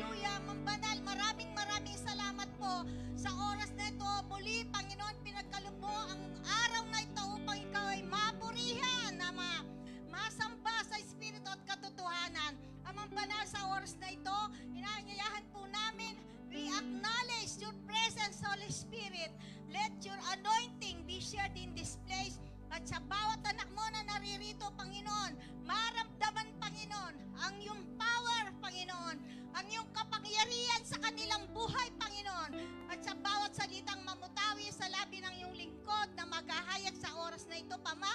Hallelujah. Mambanal, maraming salamat po sa oras na ito. Muli, Panginoon, pinagkaloob mo ang araw na ito upang ikaw ay mapurihan na masamba sa Espiritu at katotohanan. Amang banal sa oras na ito, inaanyayahan po namin, we acknowledge your presence, Holy Spirit. Let your anointing be shared in this place. At sa bawat anak mo na naririto, Panginoon, maramdaman, Panginoon, ang iyong power, Panginoon, ang iyong kapangyarihan sa kanilang buhay, Panginoon. At sa bawat salitang mamutawi sa labi ng iyong lingkod na maghahayag sa oras na ito, Pama,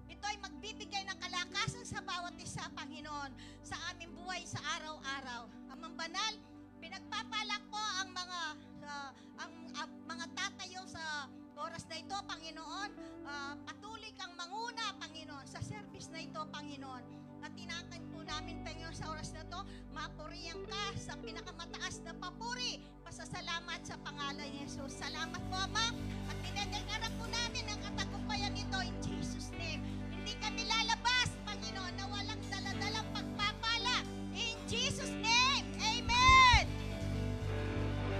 ito ay magbibigay ng kalakasan sa bawat isa, Panginoon, sa aming buhay sa araw-araw. Amang banal, pinagpapalak po ang mga tatayo sa oras na ito, Panginoon. Patuloy kang manguna, Panginoon, sa service na ito, Panginoon. At tinatag po namin, Panginoon, sa oras na ito, mapurihan ka sa pinakamataas na papuri. Pasasalamat sa pangalan ni Jesus. Salamat po, Ama. At pinagdarap po namin ang katagumpayan nito in Jesus' name. Hindi kami lalabas, Panginoon, na walang daladalang pagpapala. In Jesus' name, Amen!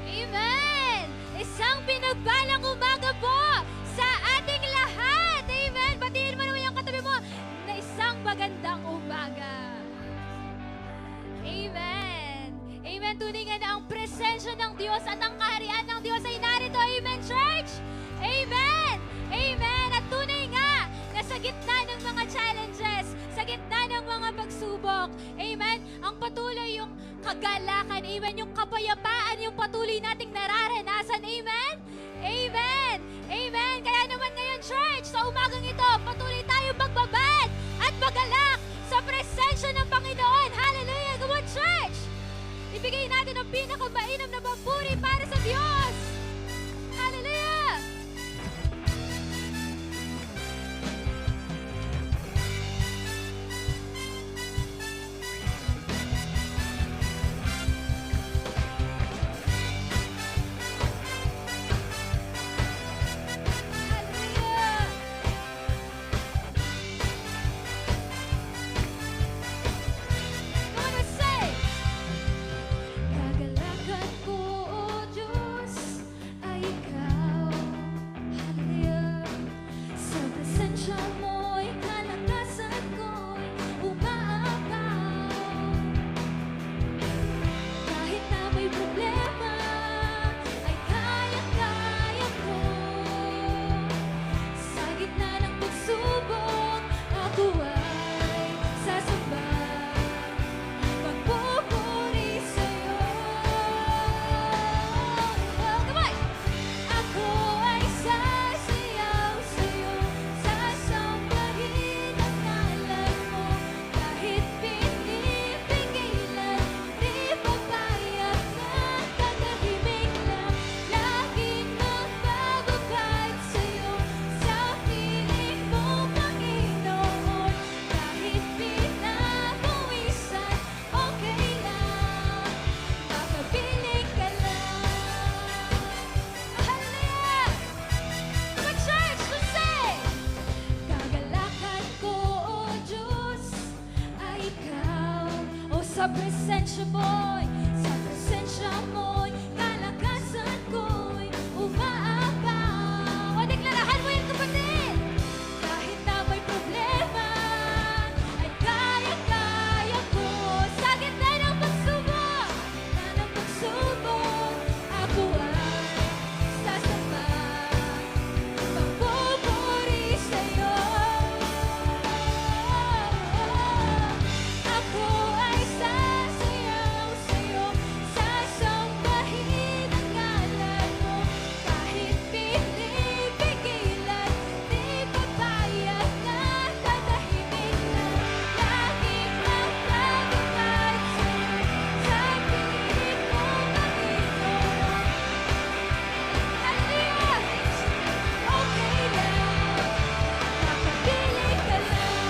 Amen! Isang pinagpalang umaga po sa ating lahat. Amen! Batiin mo naman yung katabi mo na isang magandang umaga. Amen! Amen! Tuningan na ang presensya ng Diyos at ang kaharian ng Diyos ay narito. Amen, church! Amen! Amen! At tunay nga na sa gitna ng mga challenges, sa gitna ng mga pagsubok, amen, ang patuloy yung kagalakan, amen, yung kapayapaan, yung patuloy nating nararanasan, amen, amen, amen. Kaya naman ngayon, church, sa umagang ito, patuloy tayo magbabad at magalak sa presensya ng Panginoon. Hallelujah! Come on, church! Ibigay natin ang pinakamainam na papuri para sa Diyos. Hallelujah! Gagalakan ko, O Diyos, ay ikaw. Hallelujah. Sa presensya mo'y kalakasan ko'y umaapaw. Kahit na may problema, ay kayang-kaya ko. Sa gitna ng pagsubok, ako ay sasamba. Magpupuri sa'yo. Come on! Ako ay sasayaw sa'yo, sasambahin ang ngalan mo. Kahit pinipigilan, di papayag na tatahimik lang. Laging magbababad sa'yo, sa piling mo, Panginoon. Kahit pinapawisan, okay lang, makapiling ka lang. Hallelujah! Come on, church, to sing! Gagalakan ko, O Diyos, ay ikaw. O sa presensya mo'y, kalakasan ko'y umaapaw. O deklarahan mo yan, kapatid! Kahit na may problema, ay kaya-kaya ko. Sa gitna ng pagsubok, ako ay sasamba. Magpupuri sa'yo. Ako ay sasayaw sa'yo, sasambahin ang ngalan mo. Kahit pinipigilan, di papayag na tatahimik lang. Laging magbababad sa'yo, sa piling mo, Panginoon. Hallelujah! Okay lang, makapiling ka lang.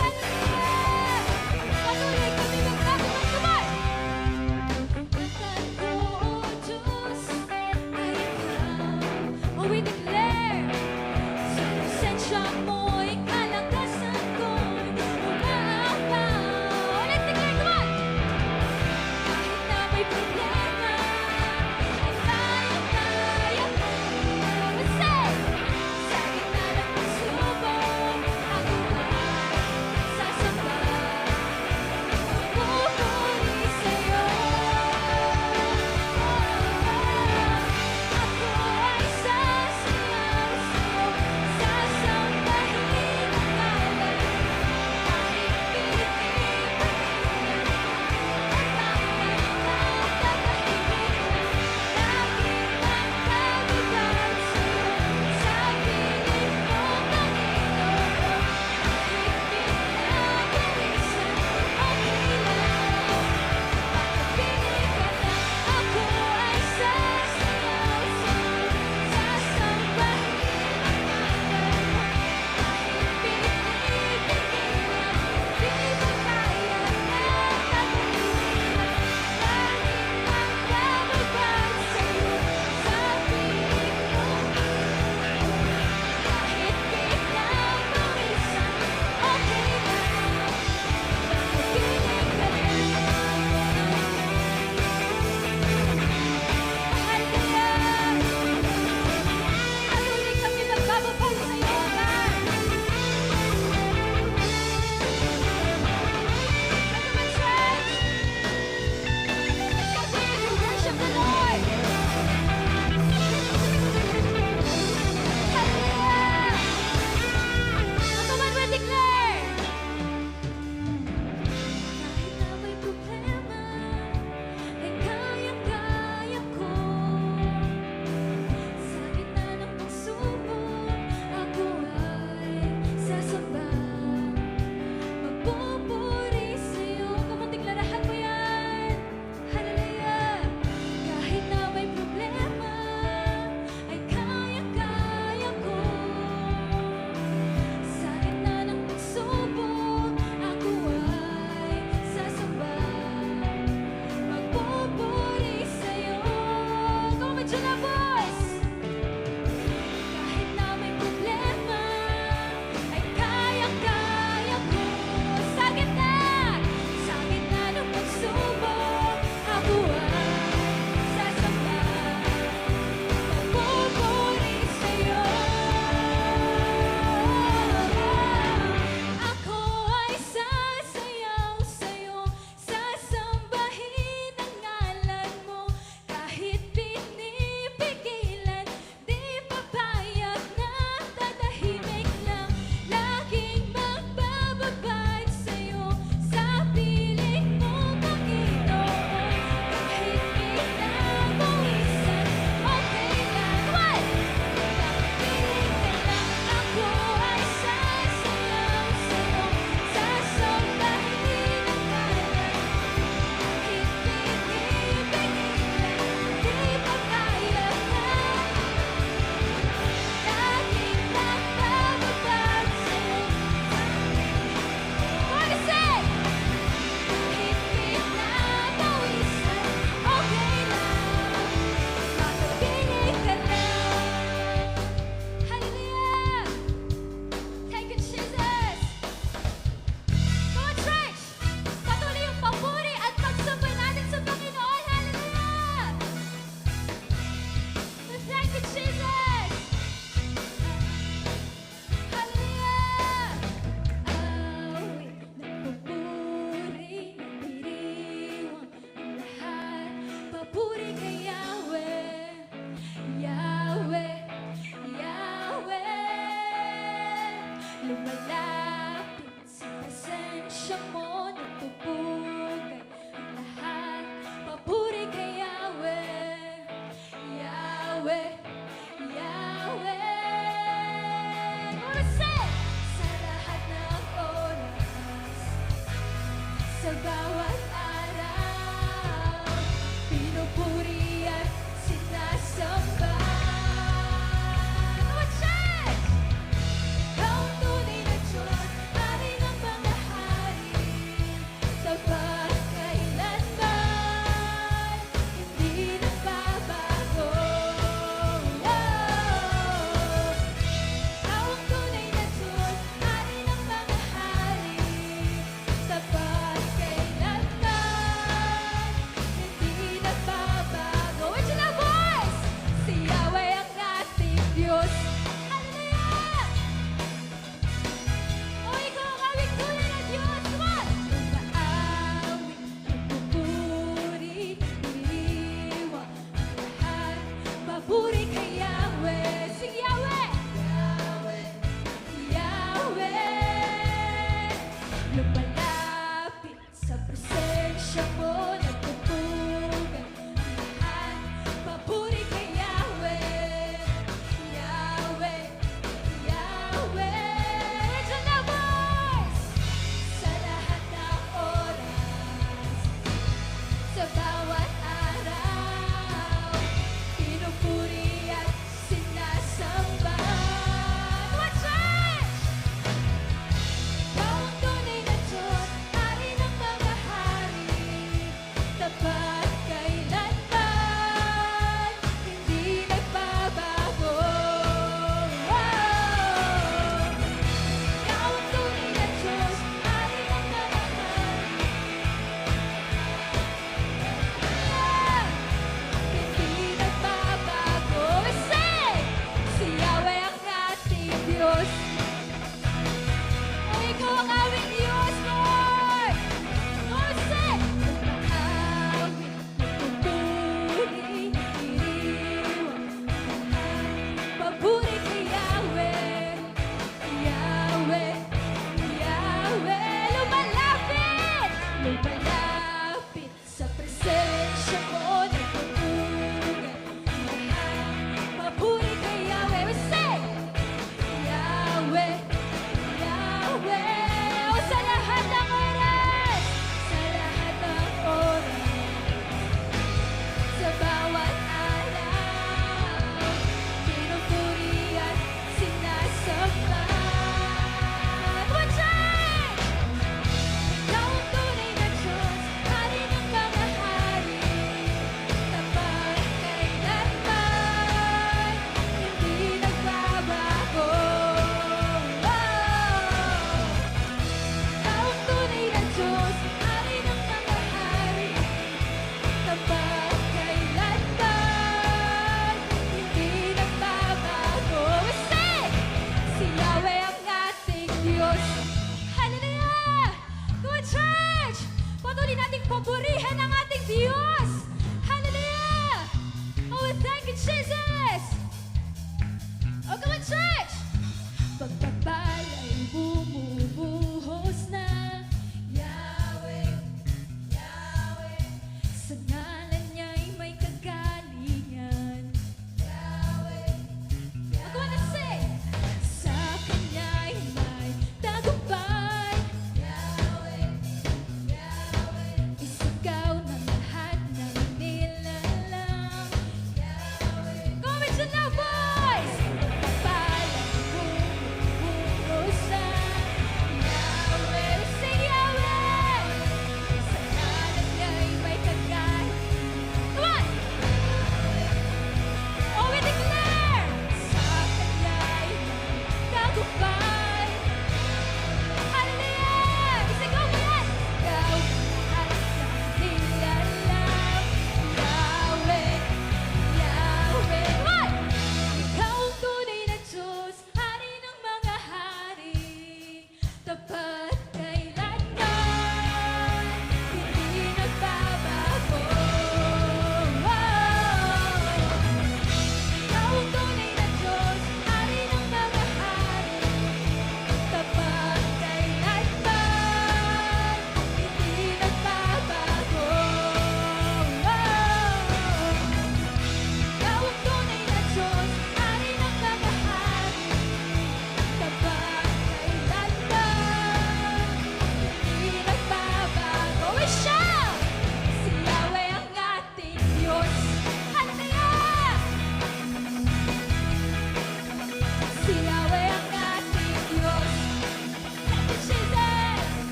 Hallelujah! Patuloy kami magkakapagkabay. Gagalakan ko, O Diyos, ay ikaw. Oh, we declare, sa presensya mo'y kalakasan ko'y umaapaw. Let's declare, come on! Kahit problema ay kaya-kaya mo. Say! Sa gitna ng pagsubok, ako ay sasamba. Pupuri sa'yo. Ako ay sasayaw sa'yo, sasambahin ang ngalan. Kahit pinipilit ang pangalan.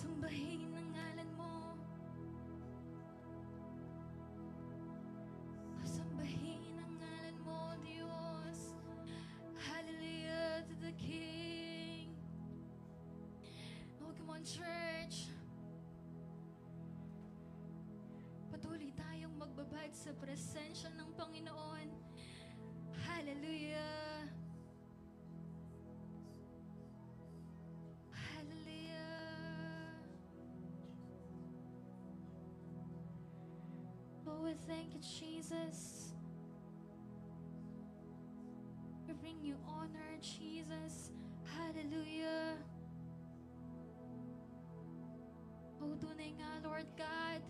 Sambahin ang ngalan mo. Sambahin ang ngalan mo, Diyos. Hallelujah to the King. Oh, come on, church. Patuloy tayong magbabad sa presensya ng Panginoon. Hallelujah. Hallelujah. Oh, we thank you, Jesus. We bring you honor, Jesus. Hallelujah. Oh, tunay nga, Lord God,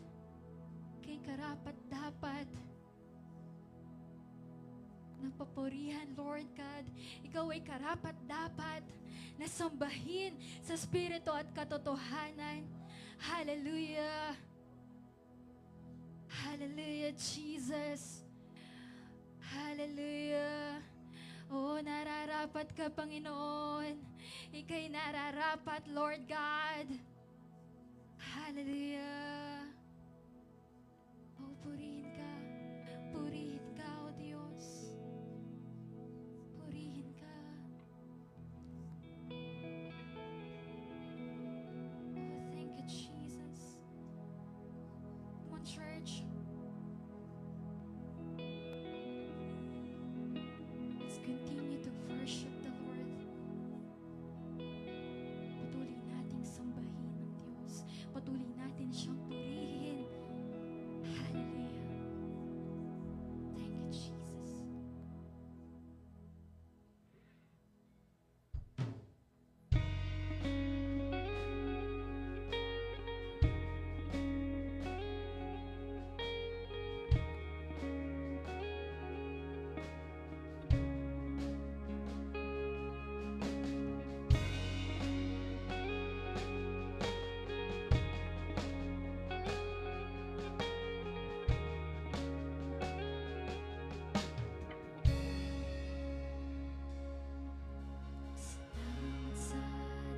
kay karapat dapat napapurihan, Lord God. Ikaw ay karapat dapat na sambahin sa Espiritu at katotohanan. Hallelujah. Hallelujah, Jesus. Hallelujah. Oh, nararapat ka, Panginoon. Ika'y nararapat, Lord God. Hallelujah. Oh, purihin ka. Purihin ka, O Diyos. Purihin ka. Oh, thank you, Jesus. Come on, church. Let's continue to worship the Lord. Patuloy nating sambahin ang Diyos. Patuloy natin siyang purihin. Hallelujah. Thank you, Jesus. Salamat sa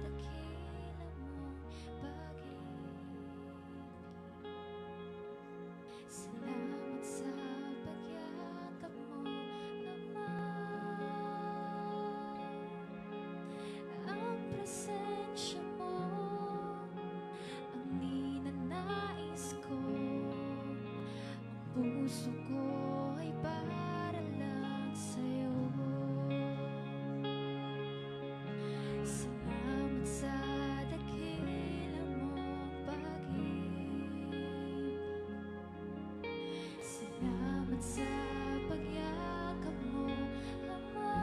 dakila mong pag-ibig. Salamat sa pagyakap mo naman. Ang presensya mo ang ninanais ko. Ang puso ko ay para lang sa'yo. Salamat sa dakila mong pag-ibig. Salamat sa pagyakap mo, Ama.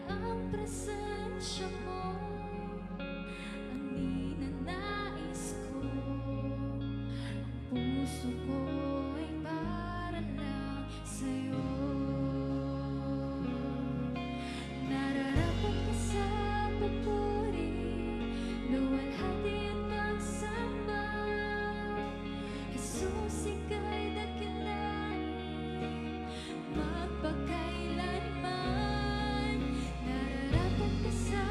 Ang presensya mo ang ninanais ko. Ang puso ko ay para lang sa'yo. Nararapat ka sa papuri, luwalhati at pagsamba. Jesus, ika'y dakilain, magpakailanman. Nararapat ka sa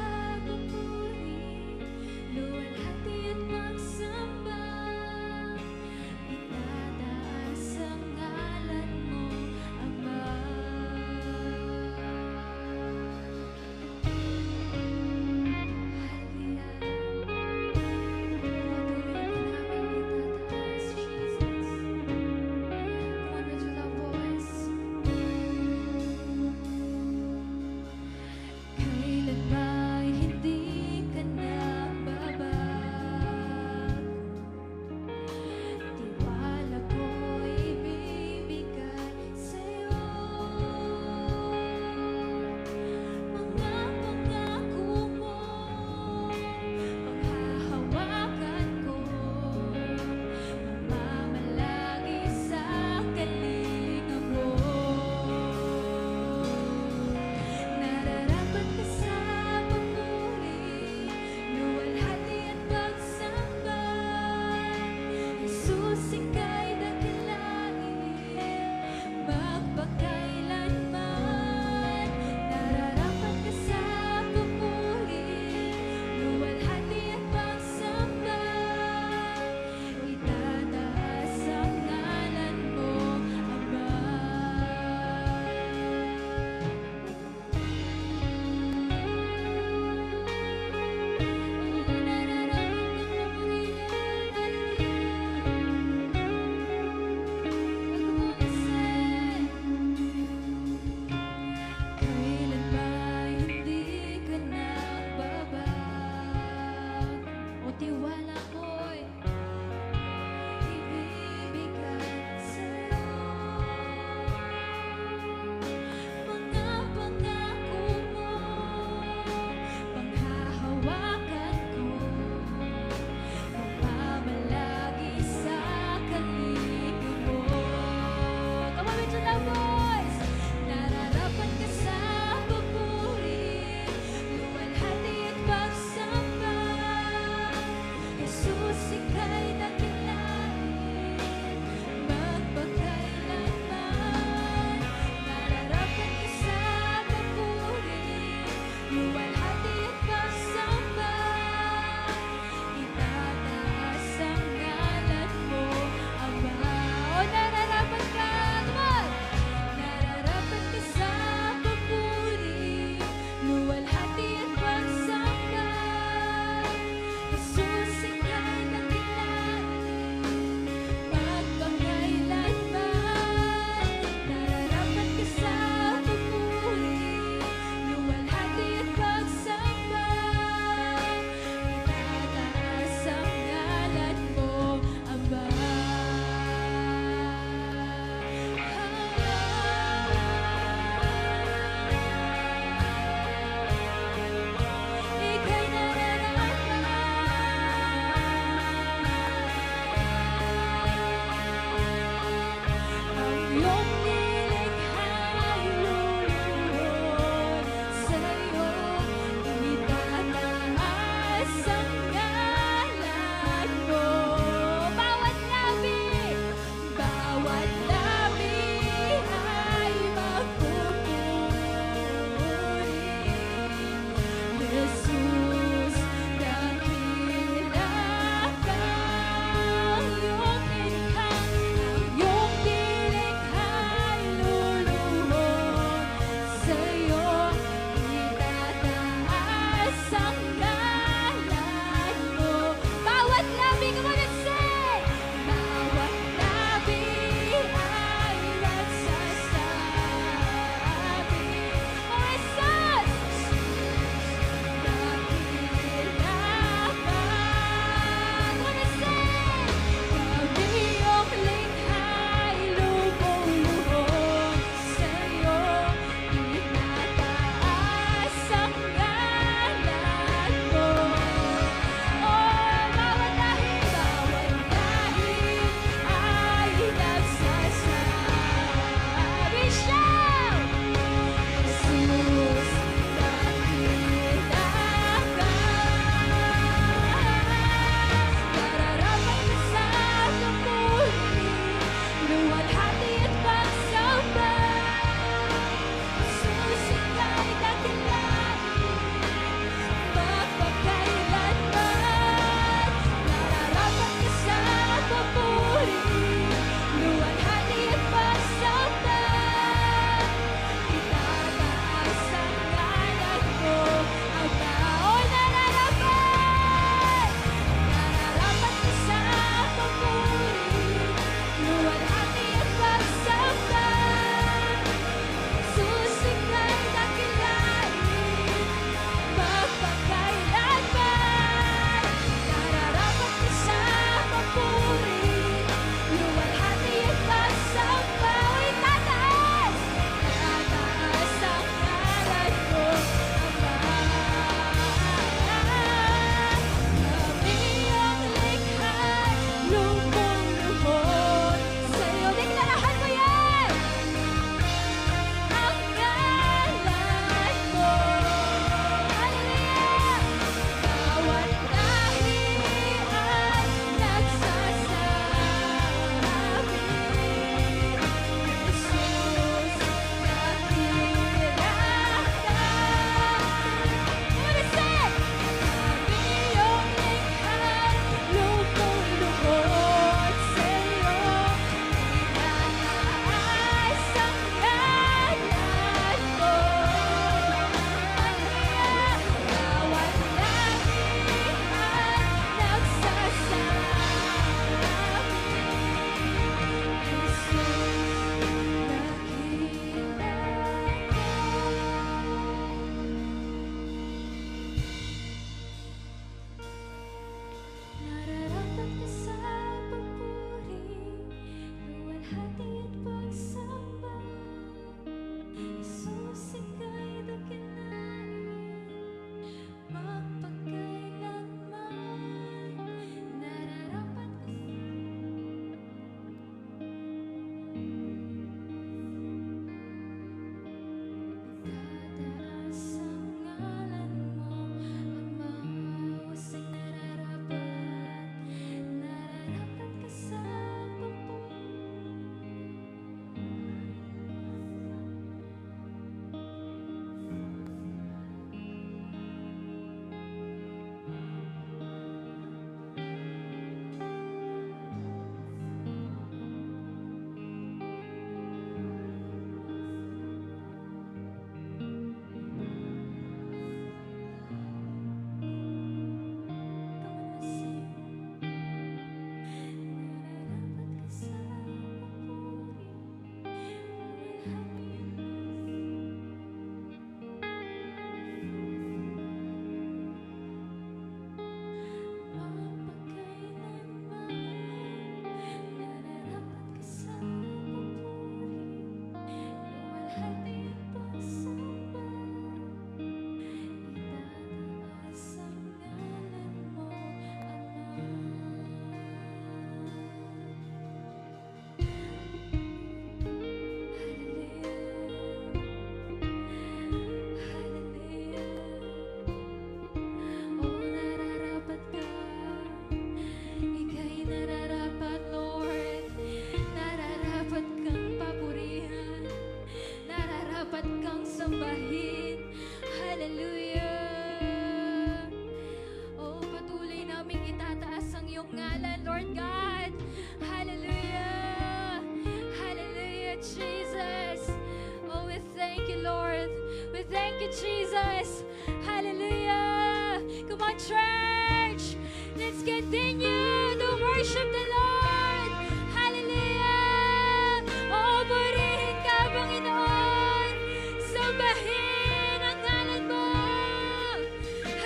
Thank you, Jesus. Hallelujah. Come on, church. Let's continue to worship the Lord. Hallelujah. Oh, purihin ka, Panginoon. Sambahin ang ngalan mo.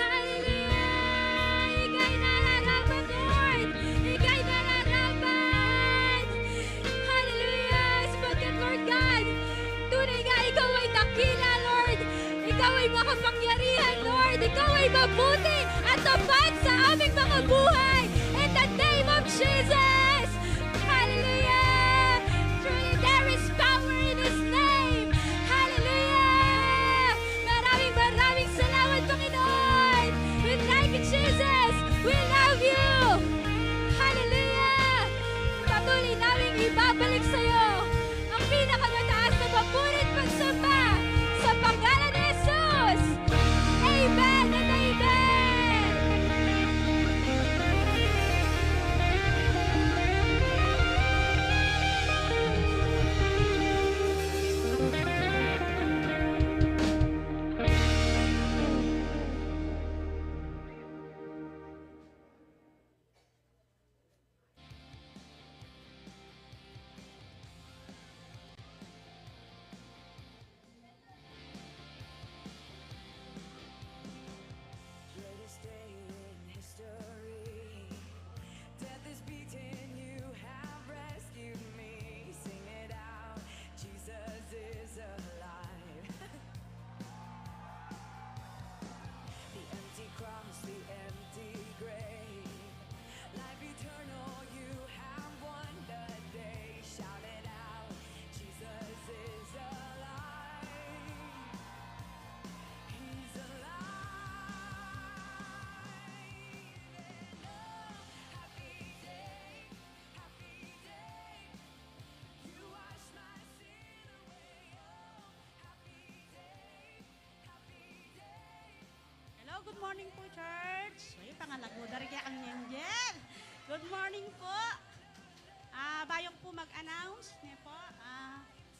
Hallelujah. Ika'y nararapat, Lord. Ika'y nararapat. Hallelujah. Sapagkat, Lord God, tunay nga, ikaw ay dakila, Lord. Ikaw ay makapangyarihan, Lord. Ikaw ay mabuti at tapat sa aming mga buhay. In the name of Jesus. Hallelujah. Truly, there is power in His name. Hallelujah. Maraming salamat, Panginoon. We thank you, Jesus. We love you. Hallelujah. Patuloy namin ibabalik sa iyo ang pinakamataas na papuri at pagsamba sa pangalan ni Jesus. Amen and amen. Greatest day in history. Death is beaten, you have rescued me. Sing it out, Jesus is alive. The empty cross, the empty grave. Life eternal, you have won the day. Shout it out, Jesus is alive. He's alive. Happy day, happy day. You wash my sin away. Oh, happy day, happy day. Hello, good morning po, church. Ay, pangalago dari kaya ang Angel. Good morning po. Bago po mag-announce, niya po,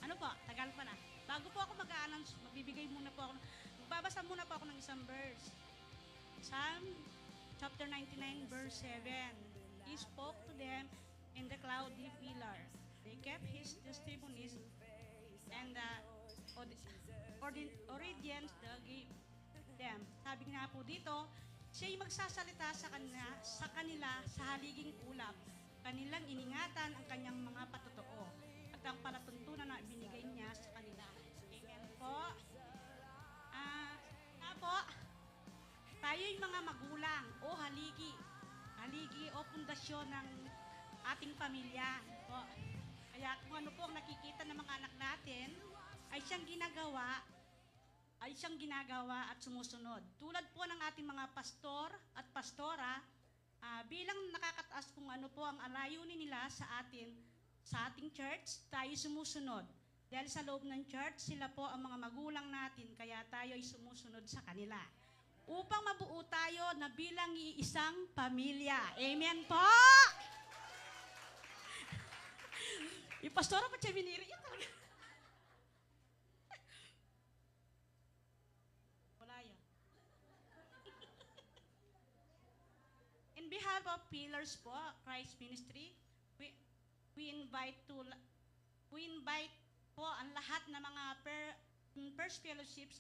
ano po, tagal pa na. Bago po ako mag-announce, magbibigay muna po ako, magbabasa muna po ako ng isang verse. Psalm chapter 99, verse 7. He spoke to them in the cloudy pillar. They kept His testimonies and the obedience they gave them. Sabi nga po dito, siya'y magsasalita sa kanila sa haliging ulap. Kanilang iningatan ang kanyang mga patotoo at ang palatuntunan na binigay niya sa kanila. Amen po. Po, tayo'y mga magulang o haligi o pundasyon ng ating pamilya. Po. Kaya kung ano po ang nakikita ng mga anak natin, ay siyang ginagawa at sumusunod. Tulad po ng ating mga pastor at pastora, bilang nakakataas kung ano po ang layunin nila sa ating church, tayo sumusunod. Dahil sa loob ng church, sila po ang mga magulang natin, kaya tayo ay sumusunod sa kanila. Upang mabuo tayo na bilang iisang pamilya. Amen po! Yung pastora pa siya biniri yan talaga. Wala yan. In behalf of Pillars po, Christ Ministry, we invite po ang lahat ng mga first fellowship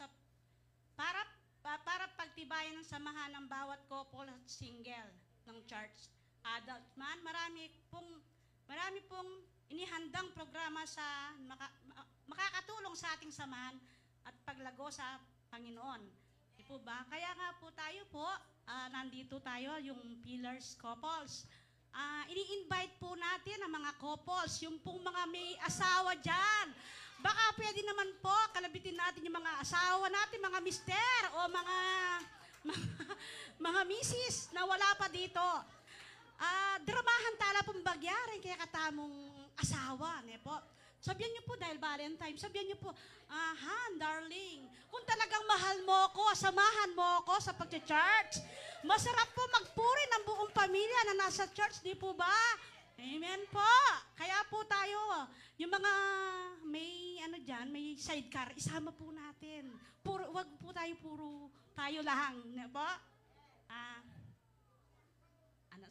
para pagtibayan ng samahan ng bawat couple at single ng church. Adult man, marami pong inihandang programa sa makakatulong sa ating samahan at paglago sa Panginoon. Di po ba? Kaya nga po tayo po, nandito tayo, yung Pillars Couples. Ini-invite po natin ang mga couples, yung pong mga may asawa dyan. Baka pwede naman po, kalabitin natin yung mga asawa natin, mga mister o mga misis na wala pa dito. Dramahan tala pong bagyarin kaya katamong asawa, ne po. Sabihan niyo po dahil Valentine, sabihan niyo po, Han, darling, kung talagang mahal mo ko, samahan mo ko sa pagcha-church. Masarap po magpuri ng buong pamilya na nasa church, di po ba? Amen po. Kaya po tayo, yung mga may ano diyan, may sidecar, isama po natin. Wag po tayo puro tayo lang, ne po?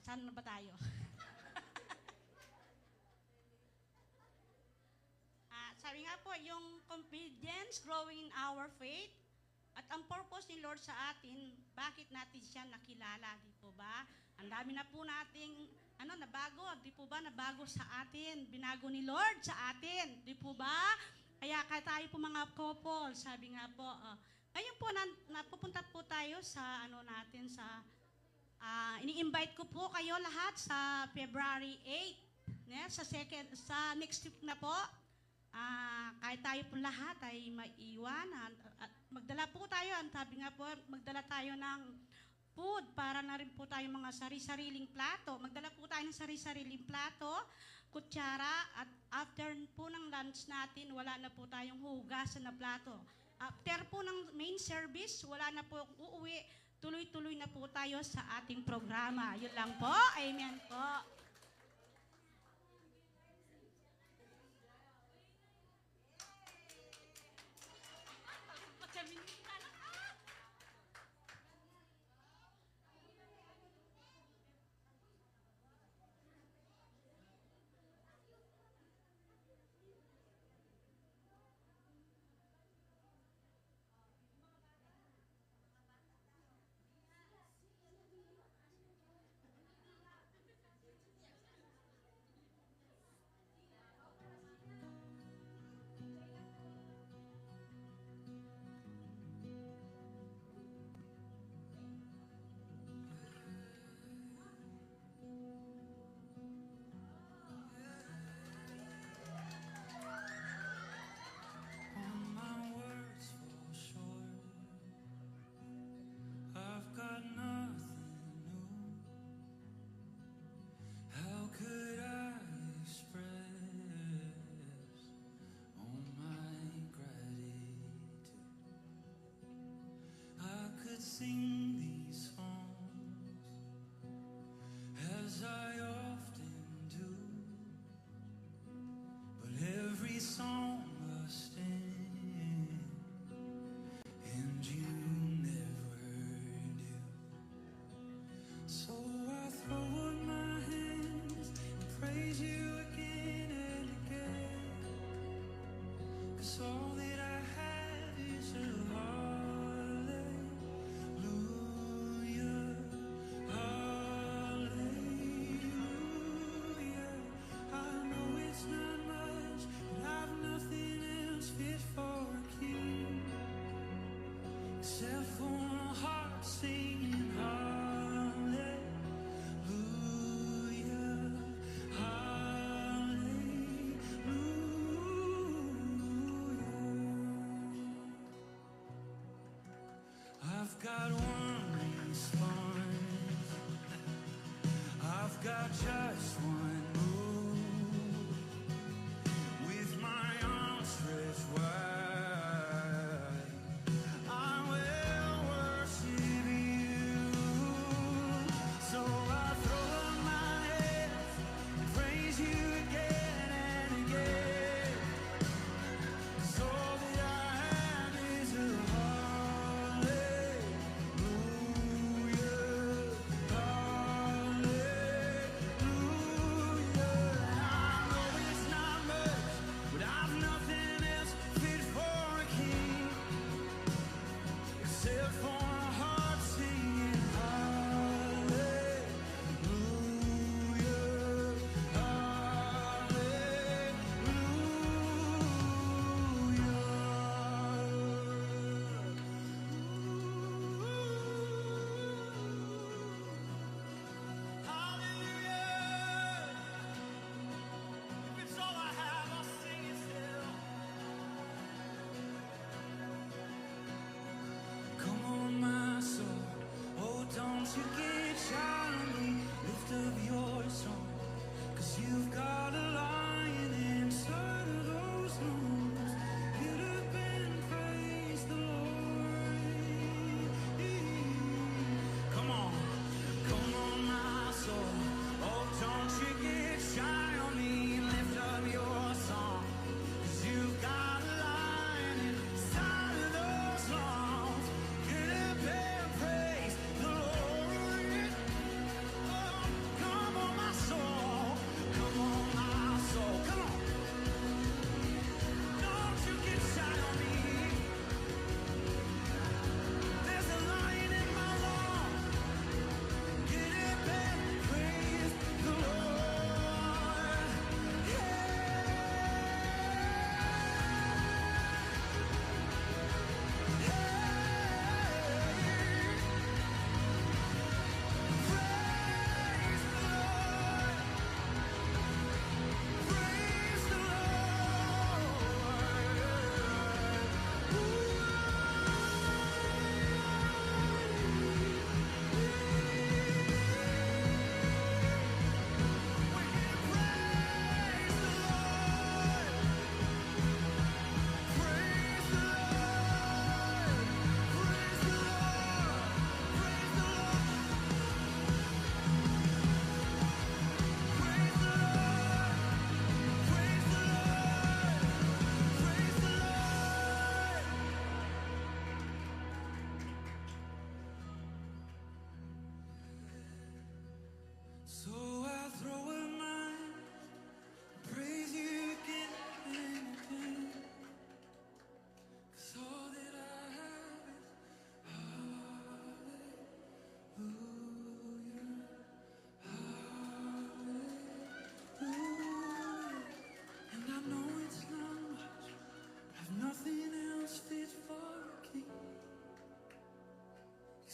Saan na ba tayo? Sabi nga po, yung confidence growing in our faith at ang purpose ni Lord sa atin, bakit natin siya nakilala, di po ba? Ang dami na po nating nabago, di po ba? Nabago sa atin, binago ni Lord sa atin, di po ba? Kaya tayo po mga couple, sabi nga po, ngayon po napupunta po tayo sa natin sa ini-invite ko po kayo lahat sa February 8, sa next week na po. Kahit tayo po lahat ay maiwanan at magdala po tayo, sabi nga po, magdala tayo ng food para na rin po tayo mga sari-sariling plato. Magdala po tayo ng sari-sariling plato, kutsara, at after po ng lunch natin, wala na po tayong hugasan na plato. After po ng main service, wala na po uuwi, tuloy-tuloy na po tayo sa ating programa. Yun lang po. Amen po. All my words fall short. I've got nothing new. How could I express all my gratitude? I could sing these songs as I often do, but every song must end, and you never do. So I throw up my hands and praise you again and again, 'cause all that I have is a hallelujah, hallelujah. I know it's not much, but I've nothing else fit for a king except for a heart singing hallelujah, hallelujah. I've got one response, I've got just one move, with my arms stretched wide, I will worship you. So I throw up my hands and praise you again and again, 'cause all that I have is a hallelujah, hallelujah.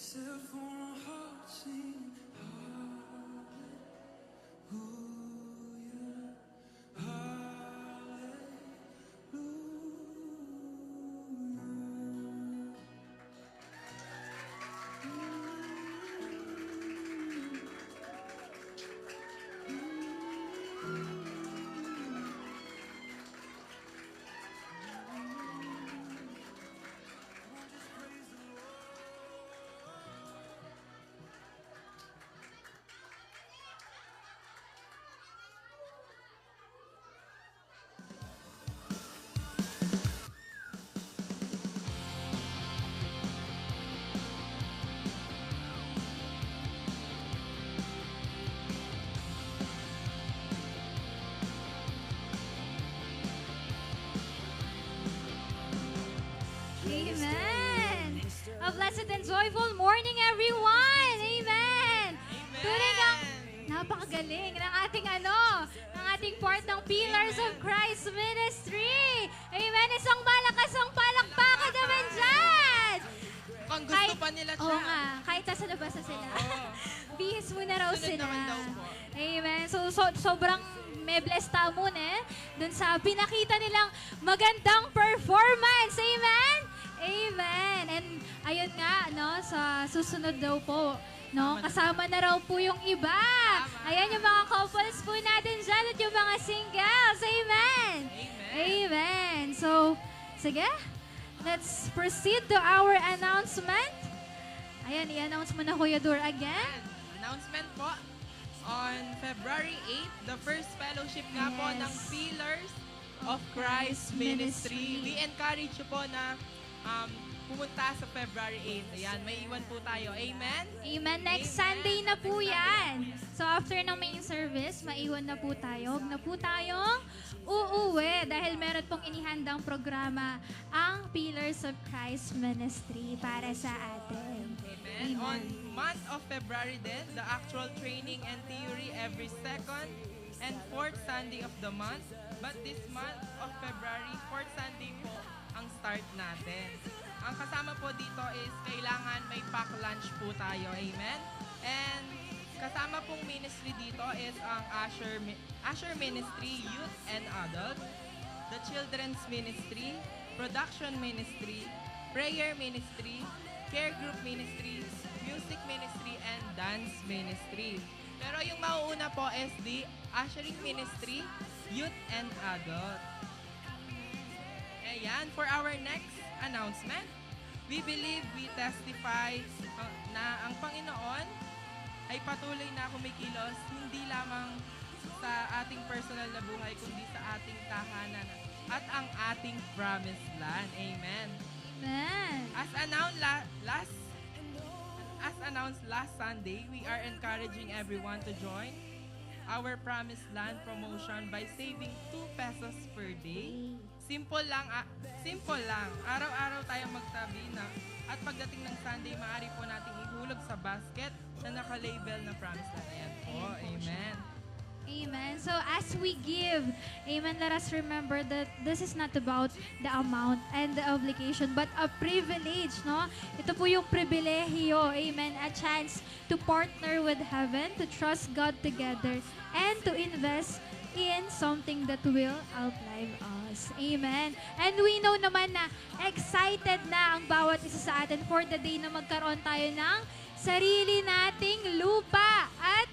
Set for a heart singing hallelujah, hallelujah. Amen. A blessed and joyful morning, everyone. Amen. Tuloy ang napakagaling ng ating ng ating part ng Pillars of Christ Ministry. Amen. Isang malakasang palakpakan naman dyan. Kung gusto pa nila siya. Oo nga, kahit nasa labas na sila. Bihis mo na raw Sunod sila. naman daw po. Amen. So, sobrang may blessed tamon dun sa pinakita nilang magandang performance. Amen? Amen. And ayun nga, sa susunod daw po, kasama na raw po yung iba. Ayan yung mga couples po natin dyan at yung mga singles. Amen. Amen. So, sige, let's proceed to our announcement. Ayan, i-announce mo na Kuya Dur again. Announcement po. On February 8, the first fellowship nga po Yes. ng Pillars of Christ Ministry. We encourage you po na pumunta sa February 8. Ayan, may iwan po tayo. Amen? Amen. Next Amen. Sunday na po yan. So after ng main service, maiwan na po tayo. Huwag na po tayong uuwi dahil meron pong inihandang programa ang Pillars of Christ Ministry para sa atin. Amen. On month of February din, the actual training and theory every second and fourth Sunday of the month. But this month of February, fourth Sunday po ang start natin. Ang kasama po dito is kailangan may pack lunch po tayo. Amen? And kasama pong ministry dito is ang Asher Ministry, Youth and Adult, the Children's Ministry, Production Ministry, Prayer Ministry, Care Group Ministry, Music Ministry, and Dance Ministry. Pero yung mauuna po is the Ushering Ministry, Youth and Adult. Ayan, for our next announcement, we believe, we testify na ang Panginoon ay patuloy na kumikilos hindi lamang sa ating personal na buhay, kundi sa ating tahanan at ang ating promised land. Amen. Amen. As announced last Sunday, we are encouraging everyone to join our Promised Land promotion by saving 2 pesos per day. Simple lang. Araw-araw tayong magtabi na at pagdating ng Sunday, maaari po nating ihulog sa basket na naka-label na Promised Land. Ayan po. Amen. Amen. So as we give, amen, let us remember that this is not about the amount and the obligation, but a privilege, no? Ito po yung pribilehiyo, amen, a chance to partner with heaven, to trust God together, and to invest in something that will outlive us. Amen. And we know naman na excited na ang bawat isa sa atin for the day na magkaroon tayo ng sarili nating lupa at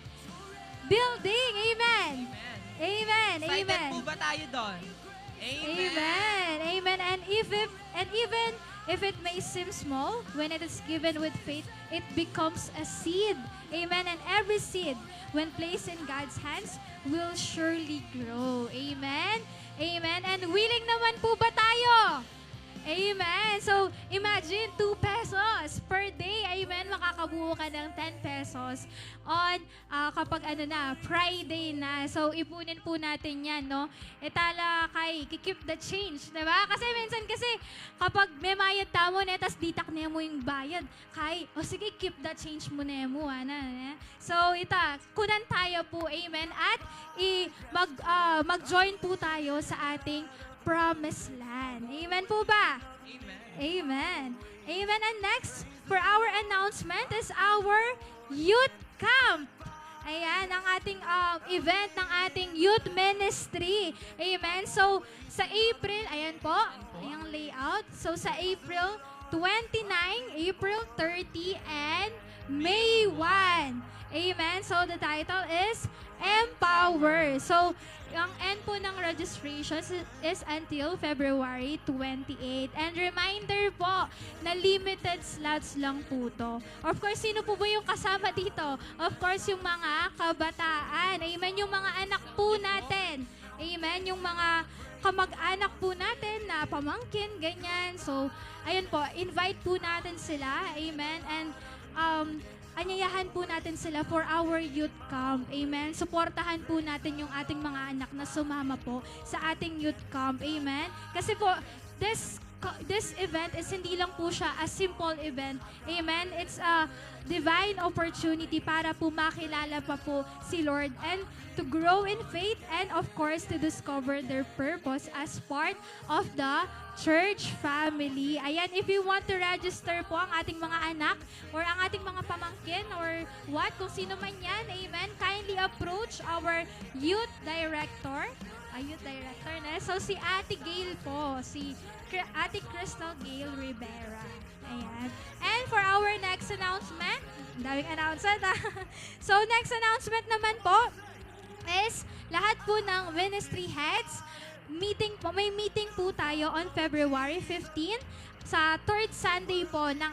building. Amen. Amen. Amen. Excited Amen. po ba tayo doon? Amen. Amen. Amen. And even if it may seem small, when it is given with faith, it becomes a seed. Amen. And every seed, when placed in God's hands, will surely grow. Amen. Amen. And willing naman po ba tayo? Amen. So, imagine 2 pesos per day. Amen. Makakabuo ka ng 10 pesos on kapag Friday na. So, ipunin po natin yan, no? Etala kay, keep the change, diba? Kasi minsan kapag may mayad tamo na, tas ditak niya mo yung bayad, sige, keep the change mo na mo, So, kunan tayo po, amen, at mag-join po tayo sa ating Promised Land. Amen po ba? Amen. Amen. Amen. And next, for our announcement is our youth camp. Ayan, ang ating event ng ating youth ministry. Amen. So, sa April, ayan po, yung layout. So, sa April 29, April 30, and May 1. Amen. So, the title is Empower. So, ang end po ng registrations is until February 28. And reminder po, na limited slots lang po to. Of course, sino po ba yung kasama dito? Of course, yung mga kabataan. Amen. Yung mga anak po natin. Amen. Yung mga kamag-anak po natin na pamangkin, ganyan. So, ayun po, invite po natin sila. Amen. And, anyayahan po natin sila for our youth camp. Amen. Suportahan po natin yung ating mga anak na sumama po sa ating youth camp. Amen. Kasi po, this event is hindi lang po siya a simple event. Amen. It's a divine opportunity para po makilala pa po si Lord and to grow in faith and of course to discover their purpose as part of the church family. Ayan, if you want to register po ang ating mga anak or ang ating mga pamangkin or what, kung sino man yan, amen, kindly approach our youth director. Youth director na. So, si Ate Gail po, si Ate Crystal Gail Rivera. Ayan. And for our next announcement, ang daming announcement So, next announcement naman po is lahat po ng ministry heads, may meeting po tayo on February 15 sa third Sunday po ng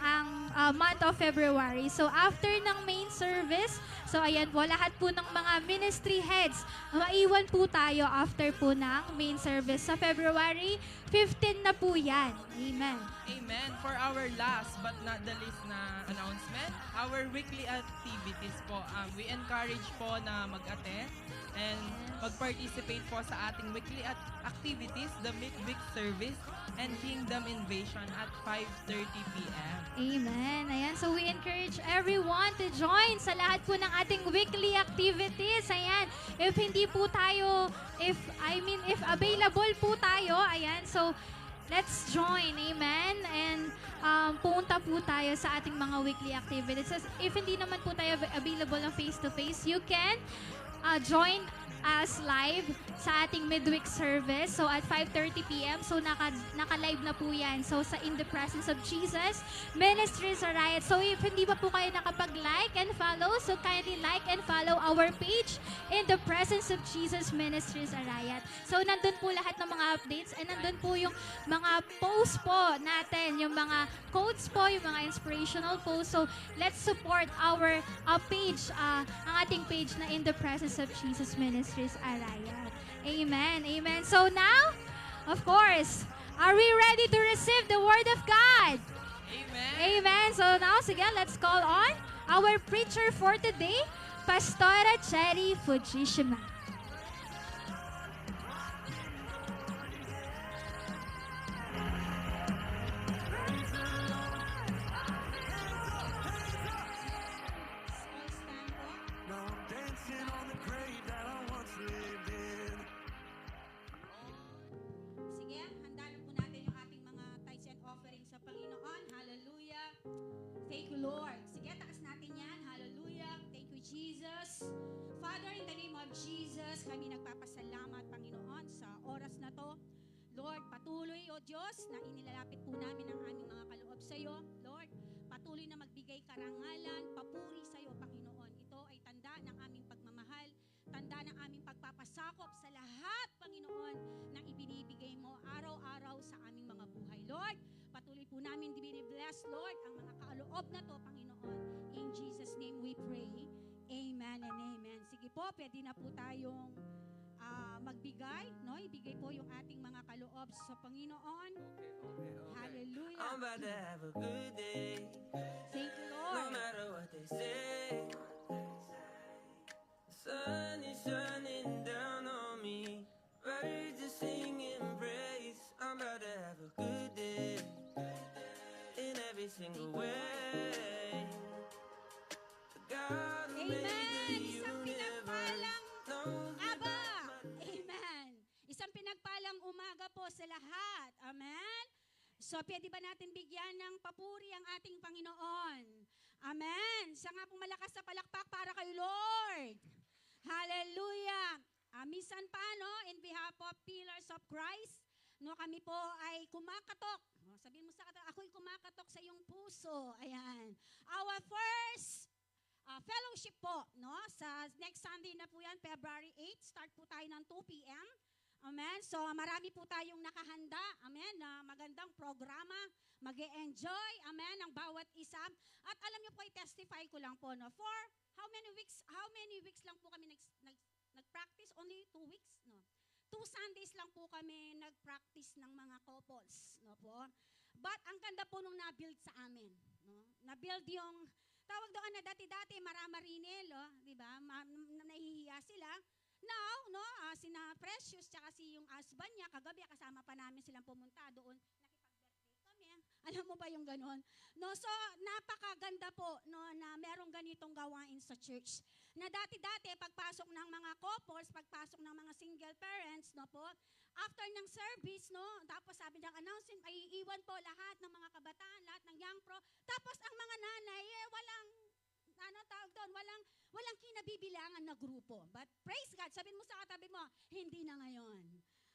month of February. So, after ng main service, so ayan po, lahat po ng mga ministry heads, maiwan po tayo after po ng main service. Sa February 15 na po yan. Amen. Amen. For our last but not the least na announcement, our weekly activities po. We encourage po na mag-attend and mag-participate po sa ating weekly activities, the midweek service and Kingdom Invasion at 5:30 p.m. Amen. Ayan. So, we encourage everyone to join sa lahat po ng ating weekly activities. Ayan. If hindi po tayo, if available po tayo, ayan. So, let's join. Amen. And pumunta po tayo sa ating mga weekly activities. So, if hindi naman po tayo available ng face-to-face, you can join us live sa ating midweek service. So, at 5:30 p.m. So, naka-live na po yan. So, sa In the Presence of Jesus Ministries Arayat. So, if hindi pa po kayo nakapag-like and follow, so kindly like and follow our page In the Presence of Jesus Ministries Arayat. So, nandun po lahat ng mga updates and nandun po yung mga posts po natin, yung mga quotes po, yung mga inspirational posts. So, let's support our page, ang ating page na In the Presence of Jesus Ministries Arayat. Amen. Amen. So now, of course, are we ready to receive the Word of God? Amen. Amen. So now, sige, let's call on our preacher for today, Pastora Cherry Fujishima. All stand po. Now I'm dancing on the grave that I once lived in. Sige, handa na po natin yung ating mga tithes and offerings sa Panginoon. Hallelujah. Thank you, Lord. Sige, takas natin yan. Hallelujah. Thank you, Jesus. Father, in the name of Jesus, kami nagpapasalamat, Panginoon, sa oras na to. Lord, patuloy, O Diyos, na inilalapit po namin ang aming mga kaloob sa iyo. Lord, patuloy na magbigay karangalan, papuri sa iyo, Panginoon. Ito ay tanda ng aming pagmamahal, tanda ng aming pagpapasakop sa lahat, Panginoon, na ibinibigay mo araw-araw sa aming mga buhay. Lord, patuloy po namin binibless, Lord, ang mga kaloob na to, Panginoon. In Jesus' name we pray. Amen and amen. Sige po, pwede na po tayong magbigay, no? Ibigay po yung ating mga kaloob sa Panginoon. Hallelujah. I'm about to have a good day. Thank you, No Lord. matter what they say. The sun is shining down on me. Birds are singing praise. I'm about to have a good day. In every single way. The God who made Amen. the Isang universe pinagpalang knows Aba. Amen. Isang pinagpalang umaga po sa lahat. Amen. So, So, pwede ba natin bigyan ng papuri ang ating Panginoon? Amen. Siya nga pong malakas sa palakpak para kay Lord. Hallelujah. Minsan pa, no, in behalf of Pillars of Christ, no, kami po ay kumakatok. No, sabihin mo sa katabi, ako'y kumakatok sa iyong puso. Ayan. Our first fellowship po, no, sa next Sunday na po yan, February 8, start po tayo ng 2 p.m. Amen. So, marami po tayong nakahanda. Amen. Na magandang programa. Mag-e-enjoy. Amen. Ang bawat isa. At alam niyo po, i-testify ko lang po, no, for how many weeks lang po kami nag-practice? Only 2 weeks, no? 2 Sundays lang po kami nag-practice ng mga couples, no po. But ang ganda po nung na-build sa amin, no? Na-build yung tawag doon na dati-dati maramarinel, oh, 'di ba? Nahihiya sila. Now, no, sina Precious tsaka si yung husband niya kagabi kasama pa namin silang pumunta doon. Nakipag-birthday kami. Alam mo ba yung ganon? No, so napakaganda po, no, na merong ganitong gawain sa church. Na dati-dati pagpasok ng mga couples, pagpasok ng mga single parents, no po, after ng service, no, tapos sabi ng announcement, ay iiwan po lahat ng mga kabataan, lahat ng young pro. Tapos ang mga nanay, walang, tawag doon, walang kinabibilangan na grupo. But praise God, sabihin mo sa katabi mo, hindi na ngayon.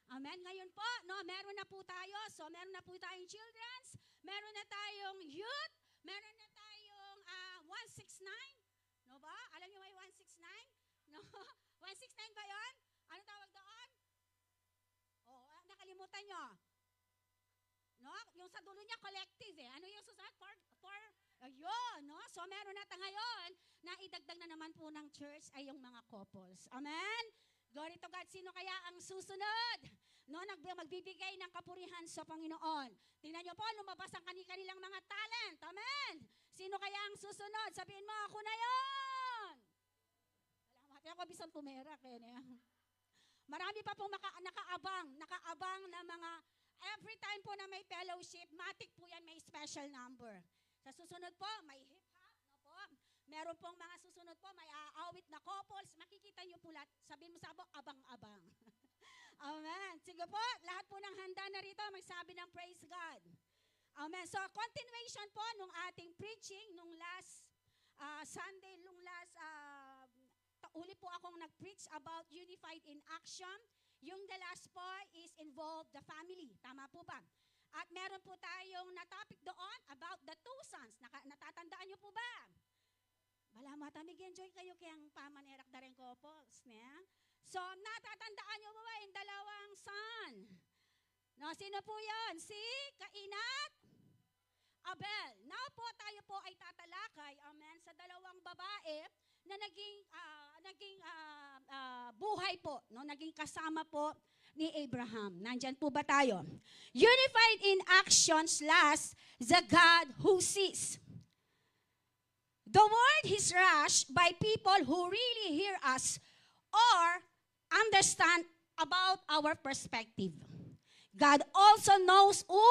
Amen. Ngayon po, no, meron na po tayo. So, meron na po tayong children's, meron na tayong youth, meron na tayong 169. No ba? Alam niyo may 169? No? 169 ba 'yon? Ano tawag doon? Oh, nakalimutan niyo. No? Yung sa dulo niya collective eh. Ano yung susunod? Ayun, no? So meron na ngayon na idagdag na naman po ng church ay yung mga couples. Amen? Glory to God. Sino kaya ang susunod? No, magbibigay ng kapurihan sa Panginoon. Tingnan niyo po, lumabas ang kanilang mga talent. Amen? Sino kaya ang susunod? Sabihin mo, ako na yon. Salamat. Ako bisan tumera. Kaya niya. Marami pa pong nakaabang na mga, every time po na may fellowship, matik po yan, may special number. Sa susunod po, may hip-hop, no po. Meron pong mga susunod po, may aawit na couples. Makikita niyo po lahat. Sabihin mo sa abang-abang. Amen. Sige po, lahat po ng handa na rito, magsabi ng praise God. Amen. So, continuation po nung ating preaching, nung last Sunday, nung last, uli po akong nag-preach about unified in action. Yung the last po is involve the family. Tama po ba? At meron po tayong na-topic doon about the 2 sons. Natatandaan niyo po ba? Malamata, mag-enjoy kayo kayang pamanerak da rin couples. So, natatandaan niyo po ba yung 2 son? No, sino po yan? Si Cain at Abel. Now po, tayo po ay tatalakay, amen, sa 2 babae na naging buhay po, no, naging kasama po ni Abraham. Nandyan po ba tayo? Unified in actions last the God who sees. The word is rushed by people who really hear us or understand about our perspective. God also knows who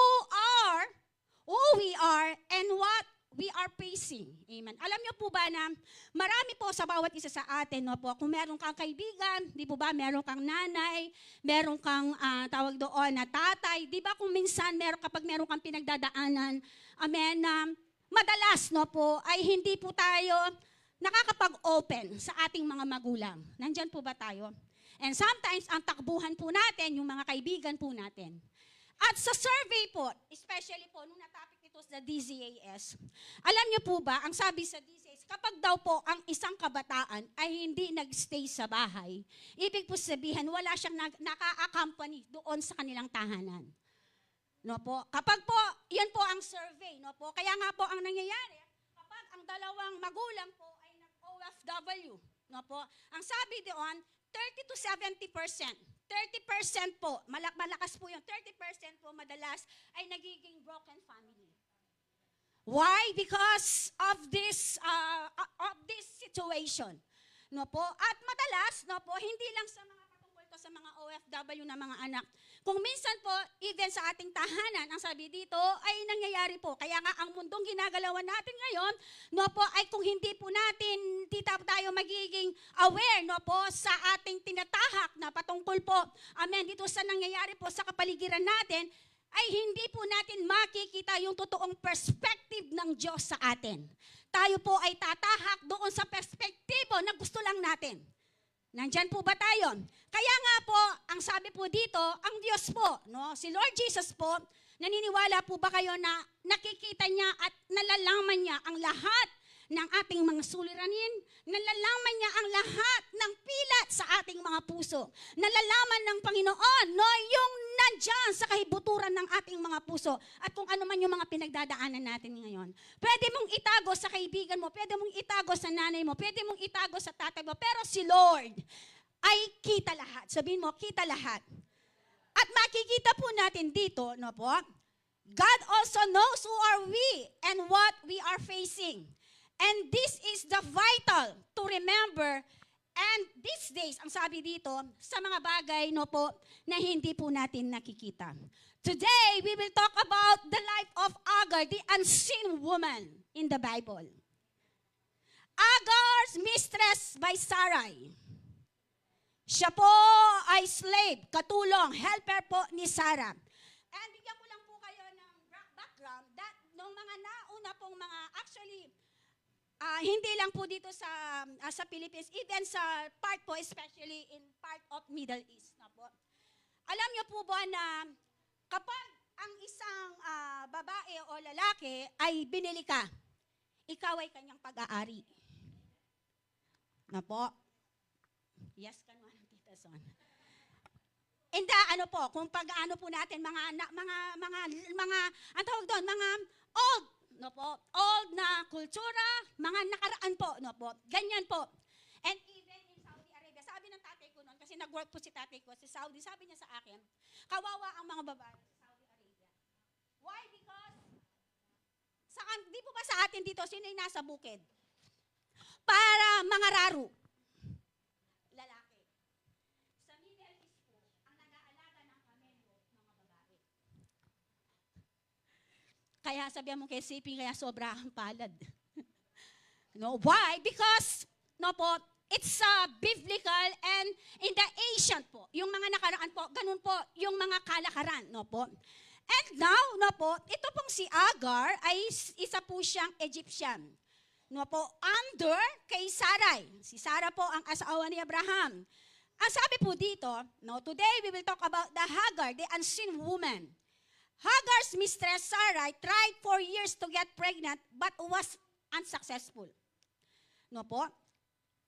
we are and what we are facing. Amen. Alam niyo po ba na marami po sa bawat isa sa atin, no po, kung meron kang kaibigan, di po ba, meron kang nanay, meron kang tawag doon na tatay, di ba kung minsan kapag meron kang pinagdadaanan, amen, na madalas, no po, ay hindi po tayo nakakapag-open sa ating mga magulang. Nandyan po ba tayo? And sometimes, ang takbuhan po natin, yung mga kaibigan po natin. At sa survey po, especially po, nung natapik ito sa DZAS, alam niyo po ba, ang sabi sa DZAS, kapag daw po ang isang kabataan ay hindi nag-stay sa bahay, ibig po sabihin, wala siyang naka-accompany doon sa kanilang tahanan. No po? Kapag po, yan po ang survey, no po? Kaya nga po ang nangyayari, kapag ang 2 magulang po ay nag-OFW, no po? Ang sabi doon, 30 to 70%. 30% po, malakas po yung 30% po madalas ay nagiging broken family. Why? Because of this situation. No po? At madalas, no po, hindi lang sa mga patungkol to sa mga OFW na mga anak. Kung minsan po, even sa ating tahanan, ang sabi dito ay nangyayari po. Kaya nga ang mundong ginagalawan natin ngayon, no po, ay kung hindi po natin, di tayo magiging aware, no po, sa ating tinatahak na patungkol po, amen, dito sa nangyayari po sa kapaligiran natin, ay hindi po natin makikita yung totoong perspective ng Diyos sa atin. Tayo po ay tatahak doon sa perspektibo na gusto lang natin. Nandyan po ba tayo? Kaya nga po, ang sabi po dito, ang Diyos po, no? Si Lord Jesus po, naniniwala po ba kayo na nakikita niya at nalalaman niya ang lahat ng ating mga suliranin? Nalalaman niya ang lahat ng pilat sa ating mga puso. Nalalaman ng Panginoon, no, yung nandyan sa kahibuturan ng ating mga puso at kung ano man yung mga pinagdadaanan natin ngayon. Pwede mong itago sa kaibigan mo, pwede mong itago sa nanay mo, pwede mong itago sa tatay mo, pero si Lord ay kita lahat. Sabihin mo, kita lahat. At makikita po natin dito, no po, God also knows who are we and what we are facing. And this is the vital to remember. And these days, ang sabi dito, sa mga bagay, no po, na hindi po natin nakikita. Today, we will talk about the life of Agar, the unseen woman in the Bible. Agar's mistress by Sarai. Siya po ay slave, katulong, helper po ni Sarah. And bigyan ko lang po kayo ng background that nung mga nauna pong mga, actually, hindi lang po dito sa Philippines, even sa part po, especially in part of Middle East na po. Alam niyo po ba na kapag ang isang babae o lalaki ay binili ka, ikaw ay kanyang pag-aari. Na po? Yes, kanwan, Tita Son. And ano po, kung pag-ano po natin, ang tawag doon, mga old, no po, old na kultura, mga nakaraan po, no po, ganyan po. And even in Saudi Arabia, sabi ng tatay ko noon, kasi nag-work po si tatay ko sa Saudi, sabi niya sa akin, kawawa ang mga babae sa Saudi Arabia. Why? Because, di po ba sa atin dito, sino yung nasa bukid? Para mga raro. Lalaki. Sa Middle East po, ang nag-aalaga ng kamelo, mga babae. Kaya sabihan mo kay Siping, kaya sobra ang palad. No, why? Because, no po, it's biblical and in the ancient po, yung mga nakaraan po, ganun po, yung mga kalakaran, no po. And now, no po, ito pong si Agar ay isa po siyang Egyptian. No po, under kay Sarai. Si Sarah po ang asawa ni Abraham. Ang sabi po dito, no, today we will talk about the Hagar, the unseen woman. Hagar's mistress Sarai tried 4 years to get pregnant but was unsuccessful. No po?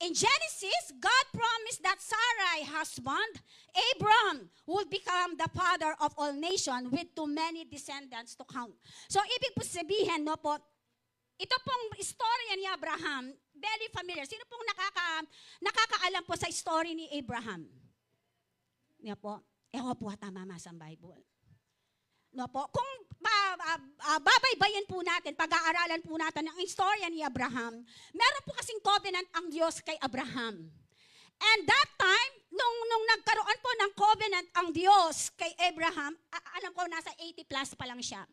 In Genesis, God promised that Sarai husband, Abram, would become the father of all nations with too many descendants to count. So, ibig po sabihin, no po, ito pong istorya ni Abraham, very familiar. Sino pong nakakaalam po sa story ni Abraham? Niya po, ewan po tama sa Bible. No po, kung babaybayin po natin, pag-aaralan po natin ang istorya ni Abraham, meron po kasing covenant ang Diyos kay Abraham. And that time, nung nagkaroon po ng covenant ang Diyos kay Abraham, alam ko nasa 80 plus pa lang siya,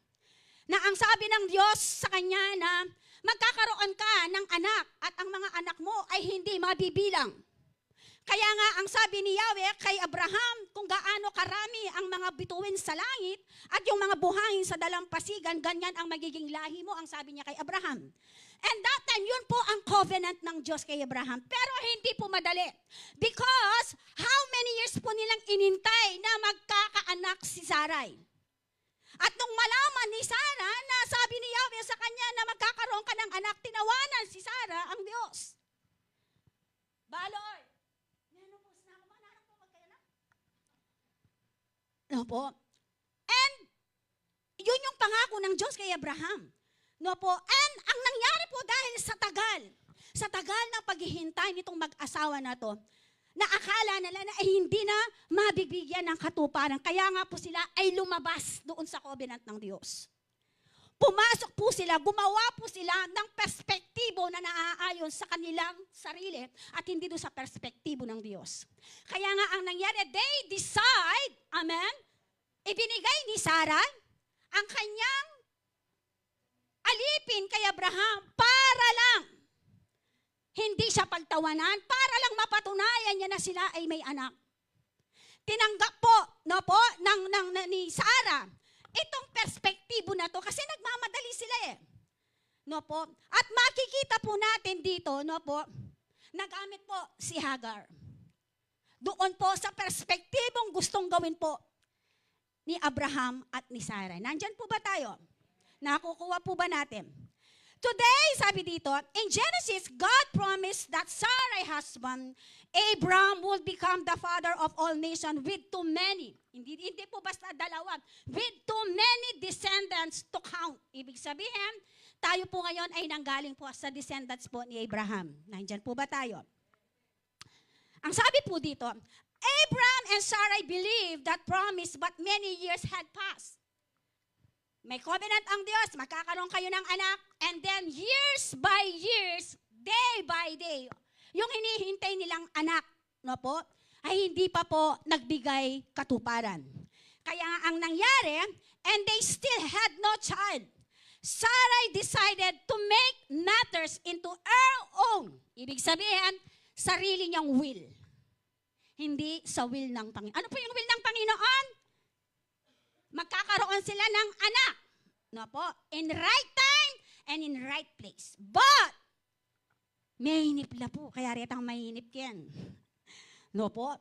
na ang sabi ng Diyos sa kanya na magkakaroon ka ng anak at ang mga anak mo ay hindi mabibilang. Kaya nga ang sabi ni Yahweh kay Abraham, kung gaano karami ang mga bituin sa langit at yung mga buhangin sa dalampasigan, ganyan ang magiging lahi mo, ang sabi niya kay Abraham. And that time, yun po ang covenant ng Diyos kay Abraham. Pero hindi po madali. Because how many years po nilang inintay na magkakaanak si Sarai? At nung malaman ni Sarah na sabi ni Yahweh sa kanya na magkakaroon ka ng anak, tinawanan si Sarah ang Diyos. Baloy, menopause na ako, manarap po magkaanak. No po? And yun yung pangako ng Diyos kay Abraham. No po? And ang nangyari po dahil sa tagal ng paghihintay nitong mag-asawa na to, na akala nila na hindi na mabibigyan ng katuparan. Kaya nga po sila ay lumabas doon sa covenant ng Diyos. Pumasok po sila, gumawa po sila ng perspektibo na naaayon sa kanilang sarili at hindi doon sa perspektibo ng Diyos. Kaya nga ang nangyari, they decide, amen, ibinigay ni Sarah ang kanyang alipin kay Abraham para lang hindi siya pagtawanan, para lang mapatunayan niya na sila ay may anak. Tinanggap po, no po, ni Sarah, itong perspektibo na to kasi nagmamadali sila eh. No po? At makikita po natin dito, no po, nagamit po si Hagar. Doon po sa perspektibong gustong gawin po ni Abraham at ni Sarah. Nandyan po ba tayo? Nakukuha po ba natin? Today, sabi dito, in Genesis, God promised that Sarah's husband, Abraham, would become the father of all nations with too many. Hindi po basta dalawa. With too many descendants to count. Ibig sabihin, tayo po ngayon ay nanggaling po sa descendants po ni Abraham. Nandyan po ba tayo? Ang sabi po dito, Abraham and Sarah believed that promise but many years had passed. May covenant ang Diyos, magkakaroon kayo ng anak, and then years by years, day by day, yung hinihintay nilang anak, no po, ay hindi pa po nagbigay katuparan. Kaya nga ang nangyari, and they still had no child. Sarah decided to make matters into her own. Ibig sabihin, sarili niyang will. Hindi sa will ng Panginoon. Ano po yung will ng Panginoon? Magkakaroon sila ng anak. No po? In right time and in right place. But, mahinip na po. Kaya retang mahinip yan. No po?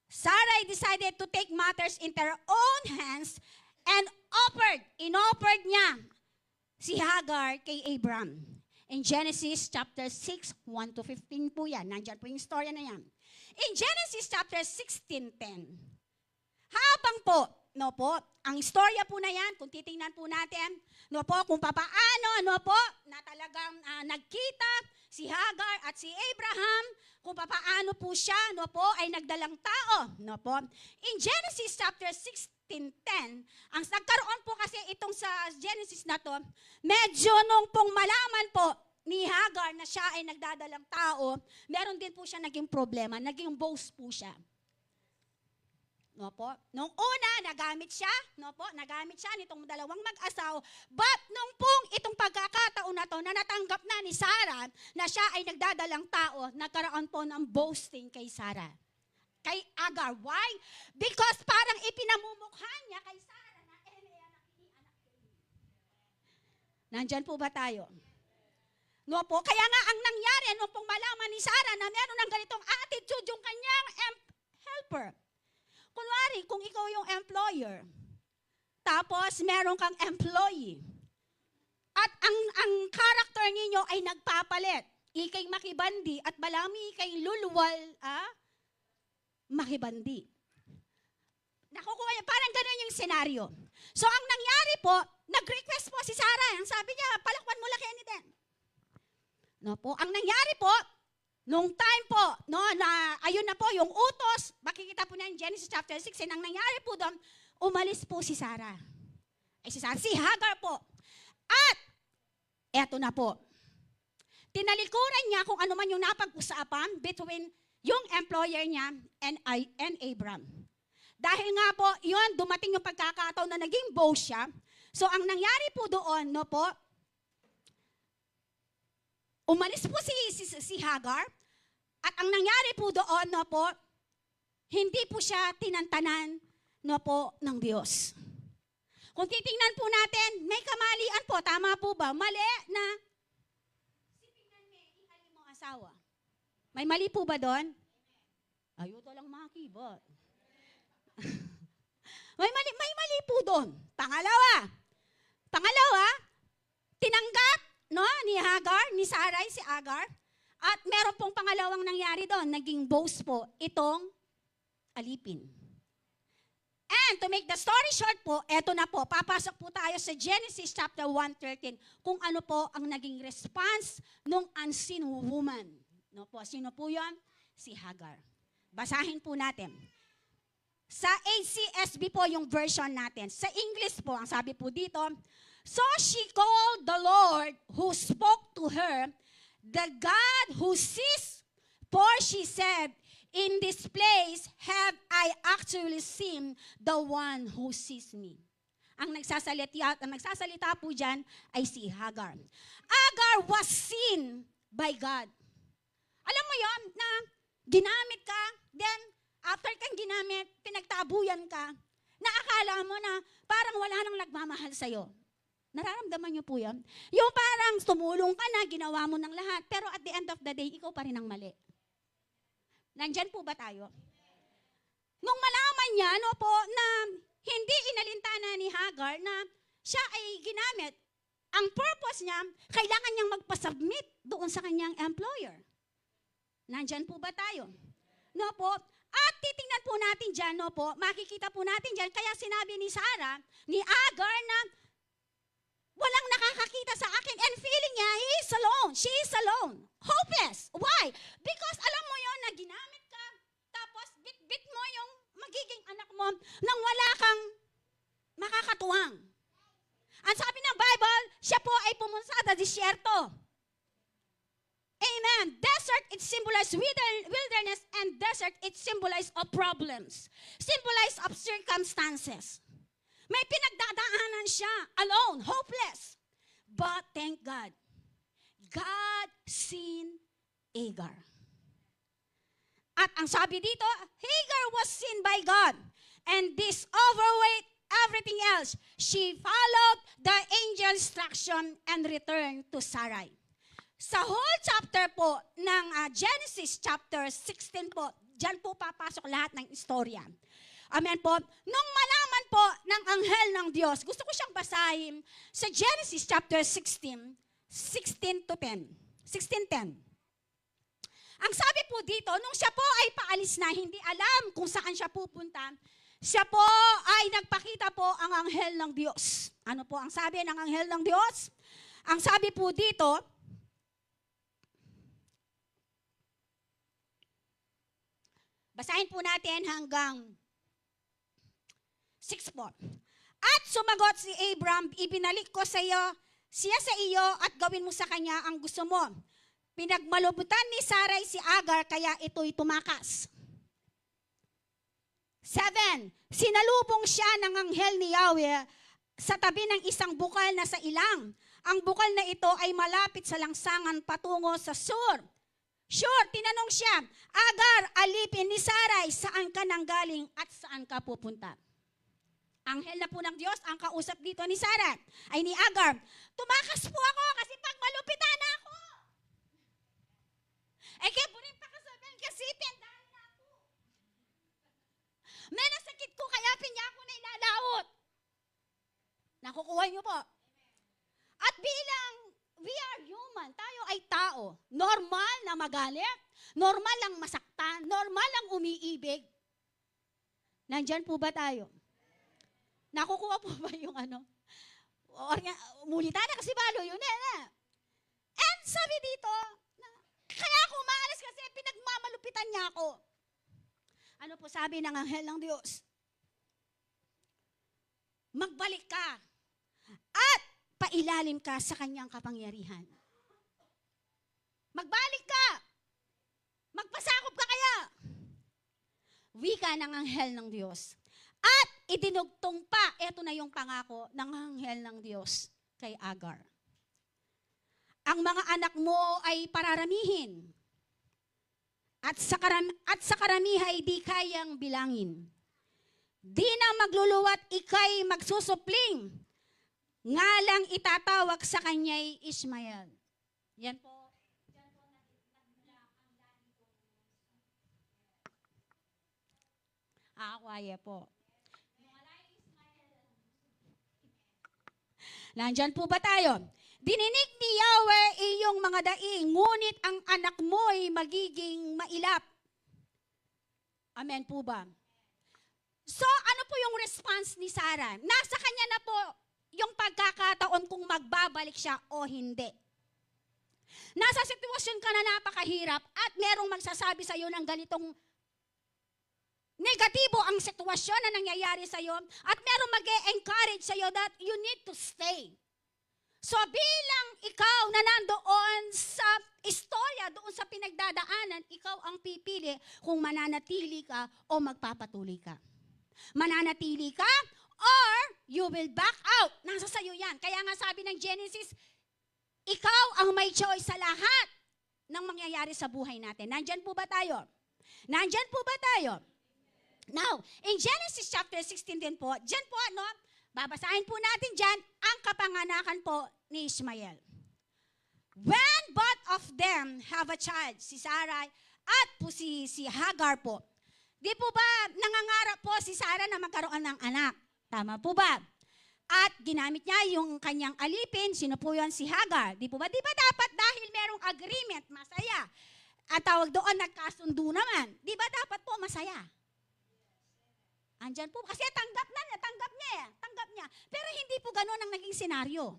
Sarah decided to take matters into her own hands and inoffered niya si Hagar kay Abraham. In Genesis chapter 6, 1 to 15 po yan. Nandiyan po yung story na yan. In Genesis chapter 16:10, habang po, no po, ang istorya po na yan, kung titingnan po natin, no po, kung papaano, no po, na talagang nagkita si Hagar at si Abraham, kung papaano po siya, no po, ay nagdalang tao, no po. In Genesis chapter 16:10, ang nagkaroon po kasi itong sa Genesis na to, medyo nung pong malaman po ni Hagar na siya ay nagdadalang tao, meron din po siya naging problema, naging boast po siya. No po? Nung una, nagamit siya, no po, nagamit siya nitong dalawang mag-asawa, but nung pong itong pagkakataon na to, na natanggap na ni Sarah, na siya ay nagdadalang tao, nagkaroon po ng boasting kay Sarah. Kay Hagar. Why? Because parang ipinamumukha niya kay Sarah na anak ko. Nandyan po ba tayo? No po? Kaya nga ang nangyari nung pong malaman ni Sarah na meron ng ganitong attitude yung kanyang helper. Kunwari, kung ikaw yung employer, tapos meron kang employee, at ang character ninyo ay nagpapalit, ikay makibandi at balami ikay luluwal, makibandi. Nakukuha niya, parang ganun yung senaryo. So ang nangyari po, nag-request po si Sarah, ang sabi niya, palakwan mo lang Kenny din. No po, ang nangyari po, nung time po, no, na ayun na po yung utos, makikita po na yung Genesis chapter 6, and ang nangyari po doon, umalis po si Sarah. Ay si Sarah, si Hagar po. At, eto na po, tinalikuran niya kung ano man yung napag-usapan between yung employer niya and Abraham. Dahil nga po, yun, dumating yung pagkakataon na naging boss siya. So, ang nangyari po doon, no po, umalis po si Hagar, at ang nangyari po doon, no po, hindi po siya tinantanan, no po, ng Diyos. Kung titingnan po natin, may kamalian po, tama po ba? Mali na, sipingan ihali mo asawa. May mali po ba doon? Ayuto lang makibot. may mali po doon. Pangalawa, tinanggap, no, ni Hagar, ni Sarai, si Hagar, at meron pong pangalawang nangyari doon, naging boast po, itong alipin. And to make the story short po, eto na po, papasok po tayo sa Genesis chapter 1:13, kung ano po ang naging response ng unseen woman. No po, sino po yun? Si Hagar. Basahin po natin. Sa ACSB po yung version natin. Sa English po, ang sabi po dito, so she called the Lord who spoke to her, the God who sees, for she said, in this place have I actually seen the one who sees me. Ang nagsasalita po dyan ay si Hagar. Hagar was seen by God. Alam mo yon na ginamit ka, then after kang ginamit, pinagtabuyan ka, na akala mo na parang wala nang nagmamahal sa'yo. Nararamdaman niyo po yan? Yung parang tumulong ka na, ginawa mo ng lahat, pero at the end of the day, ikaw pa rin ang mali. Nandyan po ba tayo? Nung malaman niya, na hindi inalintana ni Hagar na siya ay ginamit, ang purpose niya, kailangan niyang magpasubmit doon sa kanyang employer. Nandyan po ba tayo? No po? At titingnan po natin dyan, makikita po natin dyan, kaya sinabi ni Sarah, ni Hagar na walang nakakakita sa akin and feeling niya, he is alone, she is alone, hopeless. Why? Because alam mo yon na ginamit ka, tapos bit mo yung magiging anak mo nang wala kang makakatuwang. Ang sabi ng Bible, siya po ay pumunta sa disyerto. Amen. Desert, it symbolizes wilderness, and desert, it symbolizes of problems. Symbolizes of circumstances. May pinagdadaanan siya, alone, hopeless. But thank God, God seen Hagar. At ang sabi dito, Hagar was seen by God. And this overweight everything else. She followed the angel's instruction and returned to Sarai. Sa whole chapter po ng Genesis chapter 16 po, dyan po papasok lahat ng istorya. Amen po. Nung malaman po ng anghel ng Diyos, gusto ko siyang basahin sa Genesis chapter 16, 16 to 10. 16:10. Ang sabi po dito, nung siya po ay paalis na, hindi alam kung saan siya pupunta, siya po ay nagpakita po ang anghel ng Diyos. Ano po ang sabi ng anghel ng Diyos? Ang sabi po dito, basahin po natin hanggang 6 po. At sumagot si Abram, ibinalik ko siya sa iyo at gawin mo sa kanya ang gusto mo. Pinagmalubutan ni Sarai si Hagar, kaya ito'y tumakas. 7. Sinalubong siya ng anghel ni Yahweh sa tabi ng isang bukal na sa ilang. Ang bukal na ito ay malapit sa langsangan patungo sa sur. Sure, tinanong siya, Hagar, alipin ni Sarai, saan ka nanggaling at saan ka pupunta? Anghel na po ng Diyos, ang kausap dito ni Sarah, ay ni Hagar, tumakas po ako kasi pagmalupitan na ako. Eh kaya po rin pakasabihin kasi dahil na ako. May nasakit ko kaya pinya ako na ilalaot. Nakukuha niyo po. At bilang we are human, tayo ay tao, normal na magalit, normal lang masaktan, normal lang umiibig. Nandyan po ba tayo? Nakukuha po ba yung ano? Mulita na kasi balo yun eh. And sabi dito, kaya ako umaalis kasi pinagmamalupitan niya ako. Ano po sabi ng anghel ng Diyos? Magbalik ka at pailalim ka sa kanyang kapangyarihan. Magbalik ka. Magpasakop ka kaya. Wika ng anghel ng Diyos. At idinugtong pa, eto na yung pangako ng anghel ng Diyos kay Hagar. Ang mga anak mo ay pararamihin. At sa karamihay di kayang bilangin. Di na magluluwat ikay magsusupling. Nga lang itatawag sa kanya'y Ishmael. Yan po. Akwaya po. Nandyan po ba tayo? Dininig ni Yahweh iyong mga daing, ngunit ang anak mo ay magiging mailap. Amen po ba? So, ano po yung response ni Sarah? Nasa kanya na po yung pagkakataon kung magbabalik siya o hindi. Nasa sitwasyon ka na napakahirap at merong magsasabi sa iyo ng ganitong negatibo ang sitwasyon na nangyayari sa iyo at merong mag-e-encourage sa iyo that you need to stay. So bilang ikaw na nandoon sa istorya, doon sa pinagdadaanan, ikaw ang pipili kung mananatili ka o magpapatuloy ka. Mananatili ka or you will back out. Nasa sayo yan. Kaya nga sabi ng Genesis, ikaw ang may choice sa lahat ng mangyayari sa buhay natin. Nandyan po ba tayo? Nandyan po ba tayo? Now, in Genesis chapter 16 din po, dyan po, babasahin po natin dyan ang kapanganakan po ni Ishmael. When both of them have a child, si Sarai at po si Hagar po, di po ba nangangarap po si Sarah na magkaroon ng anak? Tama po ba? At ginamit niya yung kanyang alipin, sino po yun? Si Hagar. Di po ba? Di ba dapat dahil merong agreement, masaya? At tawag doon, nagkasundo naman. Di ba dapat po masaya? Andyan po, kasi tanggap niya. Pero hindi po gano'n ang naging senaryo.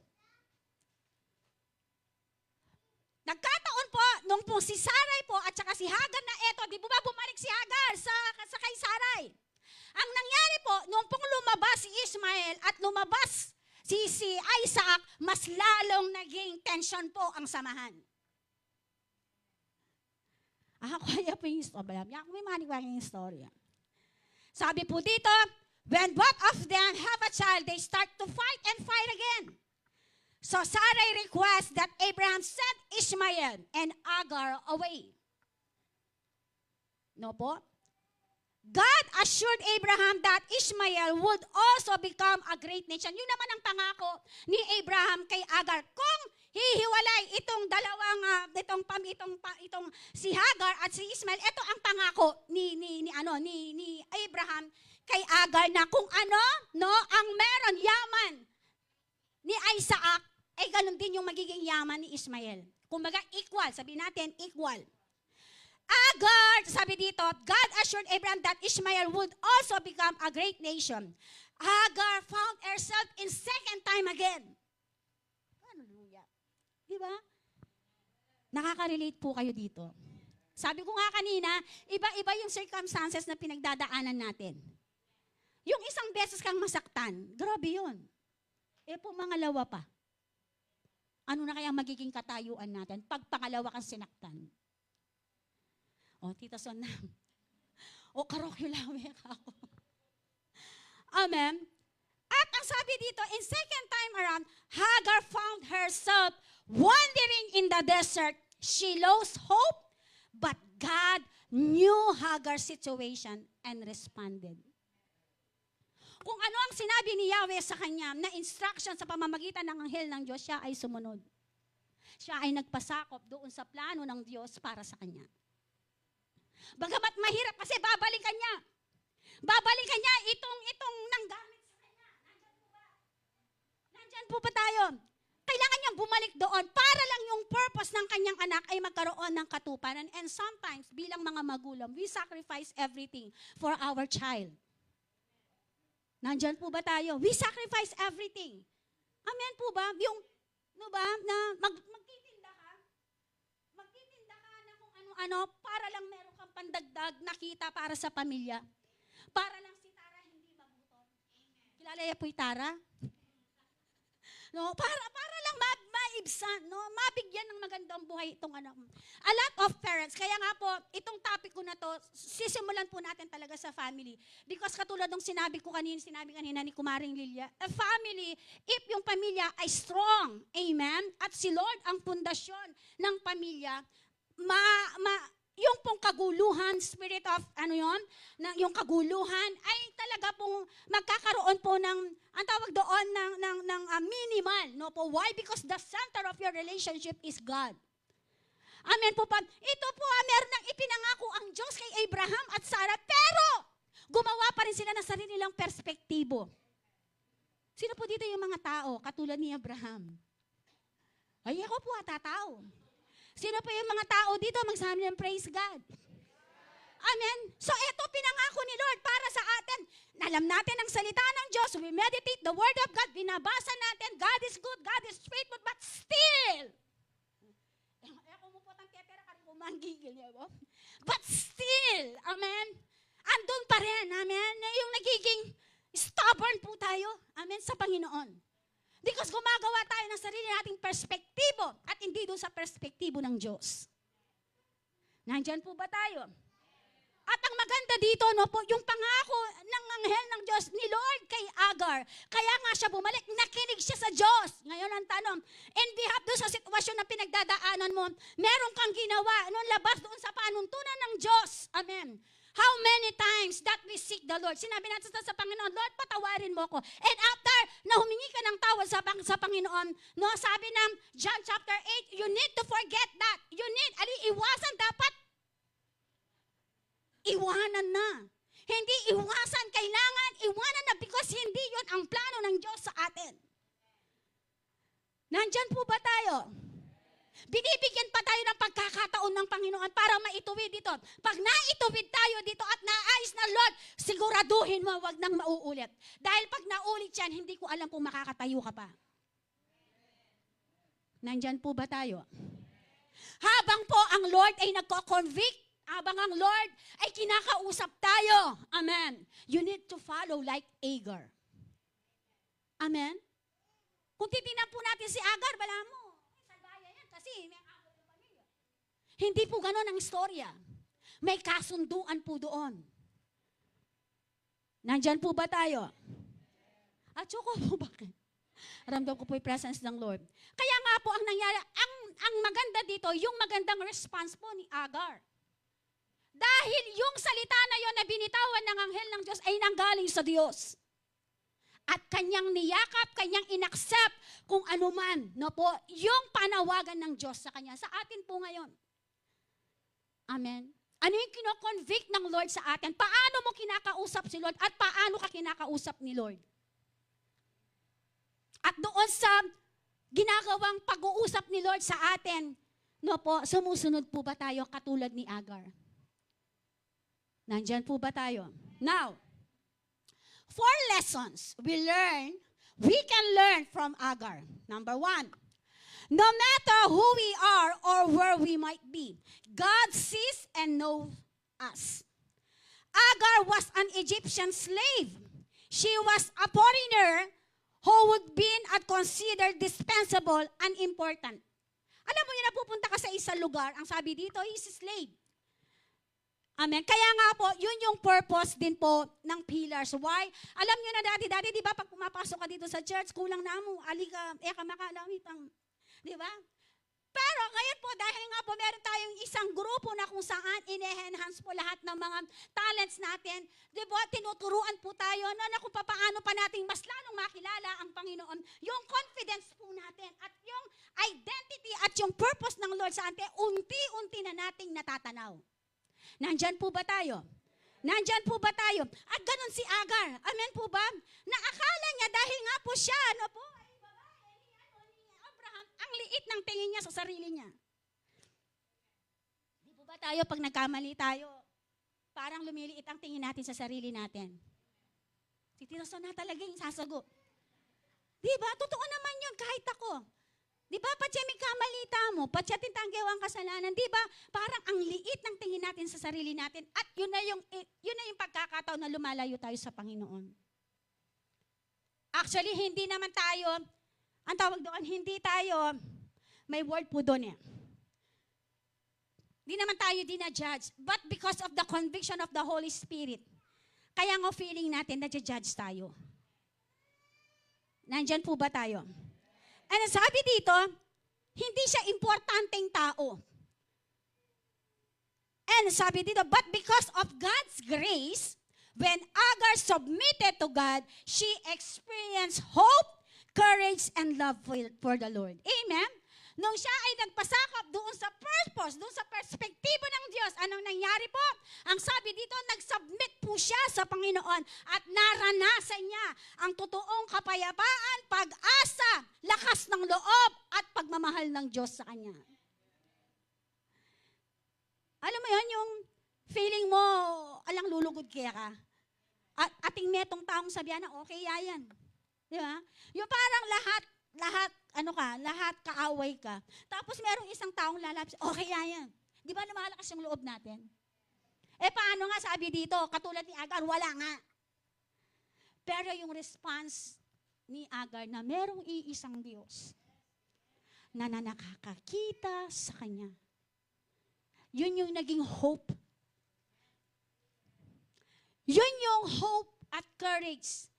Nagkataon po, nung po si Sarai po at saka si Hagar na eto, di po ba bumalik si Hagar sa kay Sarai? Ang nangyari po, nung pong lumabas si Ishmael at lumabas si Isaac, mas lalong naging tension po ang samahan. Kaya po yung story. May maniwang yung story. Sabi po dito, when both of them have a child, they start to fight and fight again. So Sarai requests that Abraham send Ishmael and Hagar away. No po? God assured Abraham that Ishmael would also become a great nation. Yun naman ang pangako ni Abraham kay Hagar. Kung hihiwalay itong dalawang itong si Hagar at si Ishmael, ito ang pangako ni Abraham kay Hagar na kung ang meron yaman ni Isaac ay ganun din yung magiging yaman ni Ishmael. Kumbaga equal, sabi natin equal. Hagar, sabi dito, God assured Abraham that Ishmael would also become a great nation. Hagar found herself in second time again. Hallelujah. Diba? Nakaka-relate po kayo dito. Sabi ko nga kanina, iba-iba yung circumstances na pinagdadaanan natin. Yung isang beses kang masaktan, grabe yun. Po mangalawa pa. Ano na kaya magiging katayuan natin pag pangalawa kang sinaktan? Tita Son na. Karokyulawi ako. Amen. At ang sabi dito, in second time around, Hagar found herself wandering in the desert. She lost hope, but God knew Hagar's situation and responded. Kung ano ang sinabi ni Yahweh sa kanya na instruction sa pamamagitan ng anghel ng Diyos, siya ay sumunod. Siya ay nagpasakop doon sa plano ng Diyos para sa kanya. Bagamat mahirap kasi babalikan niya. Babalikan niya itong nanggamit sa kanya. Nandyan po ba? Nandyan po ba tayo? Kailangan niyang bumalik doon para lang yung purpose ng kanyang anak ay magkaroon ng katuparan. And sometimes, bilang mga magulang, we sacrifice everything for our child. Nandyan po ba tayo? We sacrifice everything. Amen po ba? Yung, na magtitinda ka na kung ano-ano para lang meron kang pandagdag na kita para sa pamilya. Para lang si Tara hindi mabuto. Kilala niya po yung Tara? No, para lang maibsan, mabigyan ng magandang buhay itong anak mo. A lot of parents, kaya nga po, itong topic ko na to, sisimulan po natin talaga sa family. Because katulad ng sinabi kanina ni Kumaring Lilia, a family, if yung pamilya ay strong, amen, at si Lord ang pundasyon ng pamilya, yung pong kaguluhan, spirit of, yung kaguluhan, ay talaga pong magkakaroon po ng, ang tawag doon, ng minimal. No po, why? Because the center of your relationship is God. Amen po pa. Ito po, meron nang ipinangako ang Diyos kay Abraham at Sarah, pero gumawa pa rin sila ng sarili nilang perspektibo. Sino po dito yung mga tao, katulad ni Abraham? Ay, ako po, tatao. Sino po yung mga tao dito magsabi ng praise God? Amen? So ito pinangako ni Lord para sa atin. Alam natin ang salita ng Diyos. We meditate the word of God. Binabasa natin. God is good. God is faithful. But still, but still, amen? Andun pa rin, amen? Yung nagiging stubborn po tayo, amen, sa Panginoon. Because gumagawa tayo ng sarili nating perspektibo at hindi doon sa perspektibo ng Diyos. Nandyan po ba tayo? At ang maganda dito, yung pangako ng anghel ng Diyos ni Lord kay Hagar, kaya nga siya bumalik, nakinig siya sa Diyos. Ngayon ang tanong, in behalf doon sa sitwasyon na pinagdadaanan mo, meron kang ginawa, labas doon sa panuntunan ng Diyos. Amen. How many times that we seek the Lord? Sinabi natin sa Panginoon, Lord, patawarin mo ko. And after na humingi ka ng tawad sa Panginoon, no, sabi ng John chapter 8, you need to forget that. You need, iwasan dapat. Iwanan na. Hindi iwasan, kailangan iwanan na because hindi yon ang plano ng Diyos sa atin. Nandyan po ba tayo? Binibigyan pa tayo ng pagkakataon ng Panginoon para maituwid dito. Pag naituwid tayo dito at naayos na, Lord, siguraduhin mo, wag nang mauulit. Dahil pag naulit yan, hindi ko alam kung makakatayo ka pa. Nandyan po ba tayo? Habang po ang Lord ay nagko-convict, habang ang Lord ay kinakausap tayo, amen, you need to follow like Agar. Amen? Kung titignan po natin si Agar, wala mo. Salbaya yan kasi may apat na pamilya. Hindi po ganon ang istorya. May kasunduan po doon. Nandyan po ba tayo? At ko po bakit? Ramdam ko po yung presence ng Lord. Kaya nga po ang nangyari, ang maganda dito, yung magandang response po ni Agar. Dahil yung salita na yon na binitawan ng anghel ng Diyos ay nanggaling sa Diyos. At kanyang niyakap, kanyang inaccept kung anuman, no po, yung panawagan ng Diyos sa kanya. Sa atin po ngayon. Amen. Ano yung kino-convict ng Lord sa atin? Paano mo kinakausap si Lord at paano ka kinakausap ni Lord? At doon sa ginagawang pag-uusap ni Lord sa atin, no po, sumusunod po ba tayo katulad ni Agar? Nandyan po ba tayo? Now, 4 lessons we can learn from Agar. Number 1, no matter who we are or where we might be, God sees and knows us. Agar was an Egyptian slave. She was a foreigner who would be at considered dispensable and important. Alam mo yun, napupunta ka sa isang lugar, ang sabi dito, he's a slave. Amen. Kaya nga po, yun yung purpose din po ng pillars. Why? Alam nyo na dati, di ba, pag pumapasok ka dito sa church, kulang na mo, alika, makalamitang, di ba? Pero ngayon po, dahil nga po meron tayong isang grupo na kung saan ine-enhance po lahat ng mga talents natin, di ba, tinuturuan po tayo na kung paano pa natin mas lalong makilala ang Panginoon, yung confidence po natin at yung identity at yung purpose ng Lord sa atin, unti-unti na nating natatanaw. Nandyan po ba tayo? Nandyan po ba tayo? At ganun si Agar. Amen po ba? Na akala niya dahil nga po siya, ano po, ay babae ni Abraham, ang liit ng tingin niya sa sarili niya. Di po ba tayo pag nagkamali tayo, parang lumiliit ang tingin natin sa sarili natin? Titiraso na talaga yung sasagot. Di ba? Totoo naman yun kahit ako. Di ba, patya may kamalita mo, patya tintanggaw ang kasalanan, di ba? Parang ang liit ng tingin natin sa sarili natin at yun na yung pagkakataon na lumalayo tayo sa Panginoon. Actually, hindi naman tayo, ang tawag doon, hindi tayo, may word po doon eh. Hindi naman tayo dinajudge, but because of the conviction of the Holy Spirit, kaya nga feeling natin na judge tayo. Nandyan po ba tayo? And sabi dito, hindi siya importanteng tao. And sabi dito, but because of God's grace, when Agar submitted to God, she experienced hope, courage, and love for the Lord. Amen? Nung siya ay nagpasakop doon sa purpose, doon sa perspektibo ng Diyos, anong nangyari po? Ang sabi dito, nag-submit po siya sa Panginoon at naranasan niya ang totoong kapayapaan, pag-asa, lakas ng loob at pagmamahal ng Diyos sa kanya. Alam mo yun, yung feeling mo, alang lulugod kaya ka. At ating metong taong sabihan na, okay, yan. Di ba? Yung parang lahat kaaway ka. Tapos merong isang taong lalapit, okay, yan. Di ba lumalakas yung loob natin? Paano nga sabi dito, katulad ni Agar, wala nga. Pero yung response ni Agar na merong iisang Diyos na nakakakita sa kanya. Yun yung naging hope. Yun yung hope at courage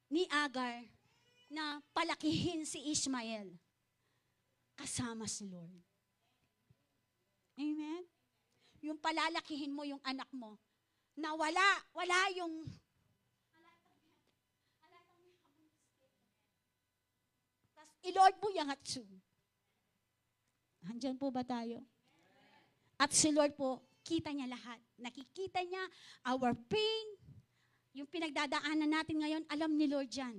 ni Agar na palakihin si Ishmael kasama si Lord. Amen? yung palalakihin mo yung anak mo, na wala yung tas i-Lord mo yung hatsu. Andyan po ba tayo? At si Lord po, kita niya lahat. Nakikita niya our pain, yung pinagdadaanan natin ngayon, alam ni Lord yan.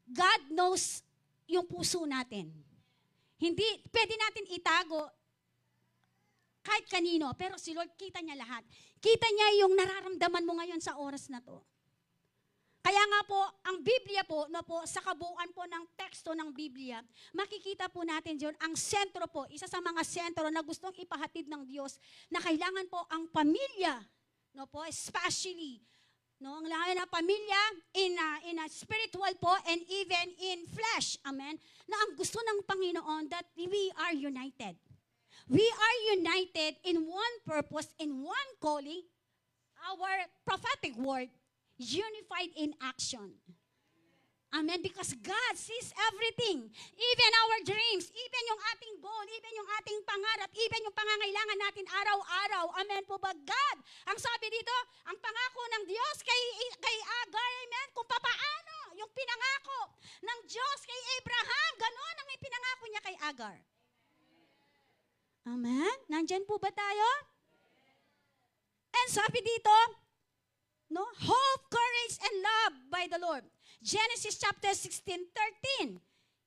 God knows yung puso natin. Hindi, pwede natin itago kahit kanino, pero si Lord kita niya lahat. Kita niya yung nararamdaman mo ngayon sa oras na to. Kaya nga po, ang Biblia po, sa kabuuan po ng teksto ng Biblia, makikita po natin diyon ang sentro po, isa sa mga sentro na gustong ipahatid ng Diyos, na kailangan po ang pamilya, especially, ang lahat ng pamilya in a spiritual po and even in flesh, amen, na ang gusto ng Panginoon that we are united. We are united in one purpose, in one calling, our prophetic word, unified in action. Amen. Because God sees everything. Even our dreams, even yung ating goal, even yung ating pangarap, even yung pangangailangan natin araw-araw. Amen po ba? God, ang sabi dito, ang pangako ng Diyos kay Agar, amen, kung papaano yung pinangako ng Diyos kay Abraham, gano'n ang ipinangako niya kay Agar. Amen? Nandyan po ba tayo? And sabi dito, hope, courage, and love by the Lord. Genesis chapter 16:13.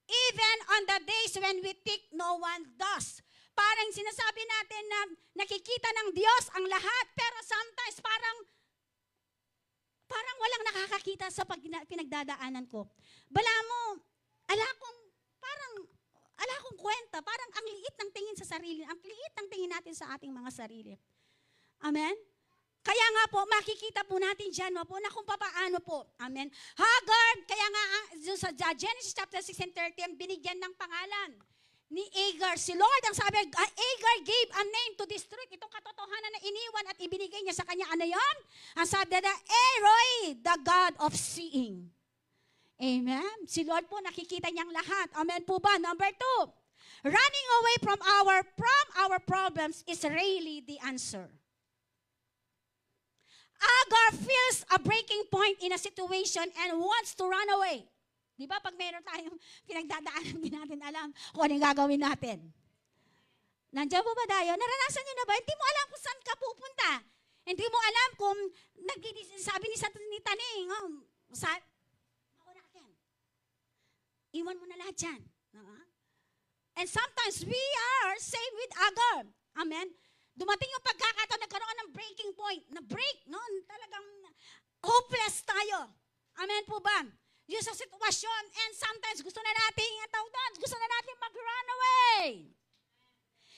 Even on the days when we think no one does. Parang sinasabi natin na nakikita ng Diyos ang lahat, pero sometimes parang walang nakakakita sa pinagdadaanan ko. Bala mo, ala kong kwenta, parang ang liit ng tingin sa sarili, ang liit ng tingin natin sa ating mga sarili. Amen? Kaya nga po, makikita po natin dyan na kung papaano po. Amen. Hagar, kaya nga sa Genesis chapter 16:30, binigyan ng pangalan ni Agar. Si Lord, ang sabi, Agar gave a name to this truth. Itong katotohanan na iniwan at ibinigay niya sa kanya. Ano yun? Ang sabi na, Eroi, the God of seeing. Amen. Si Lord po, nakikita niyang lahat. Amen po ba? Number 2, running away from our problems is really the answer. Agar feels a breaking point in a situation and wants to run away. Di ba pag meron tayong pinagdadaanan, hindi natin alam kung ano yung gagawin natin. Nandiyan po ba tayo? Naranasan niyo na ba? Hindi mo alam kung saan ka pupunta. Hindi mo alam kung, sabi ni Taning, ako na akin. Iwan mo na lahat yan. And sometimes we are same with Agar. Amen? Dumating yung pagkakataon, nagkaroon ng breaking point, na break, talagang hopeless tayo. Amen po ba? Yung sa sitwasyon, and sometimes gusto na natin mag-run away.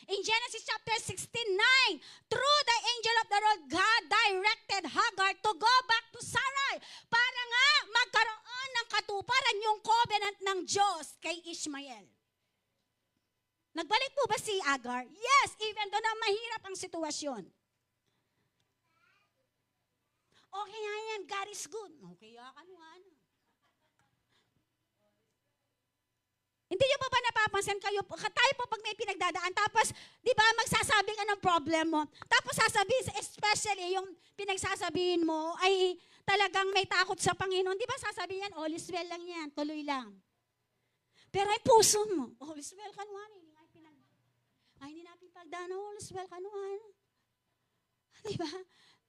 In Genesis chapter 16:9, through the angel of the Lord, God directed Hagar to go back to Sarai para nga magkaroon ng katuparan yung covenant ng Diyos kay Ishmael. Nagbalik po ba si Agar? Yes, even though na mahirap ang sitwasyon. Okay nga yan, God is good. Okay, kanuhan. Hindi nyo pa ba napapansin tayo po pag may pinagdadaan, tapos, di ba, magsasabi ka ng problem mo, tapos sasabihin, especially yung pinagsasabihin mo, ay talagang may takot sa Panginoon, di ba sasabihin, all is well lang yan, tuloy lang. Pero ay puso mo, all is well, kanuhan. Ay, hindi natin pagdaan, all is well, kanuhan. Diba?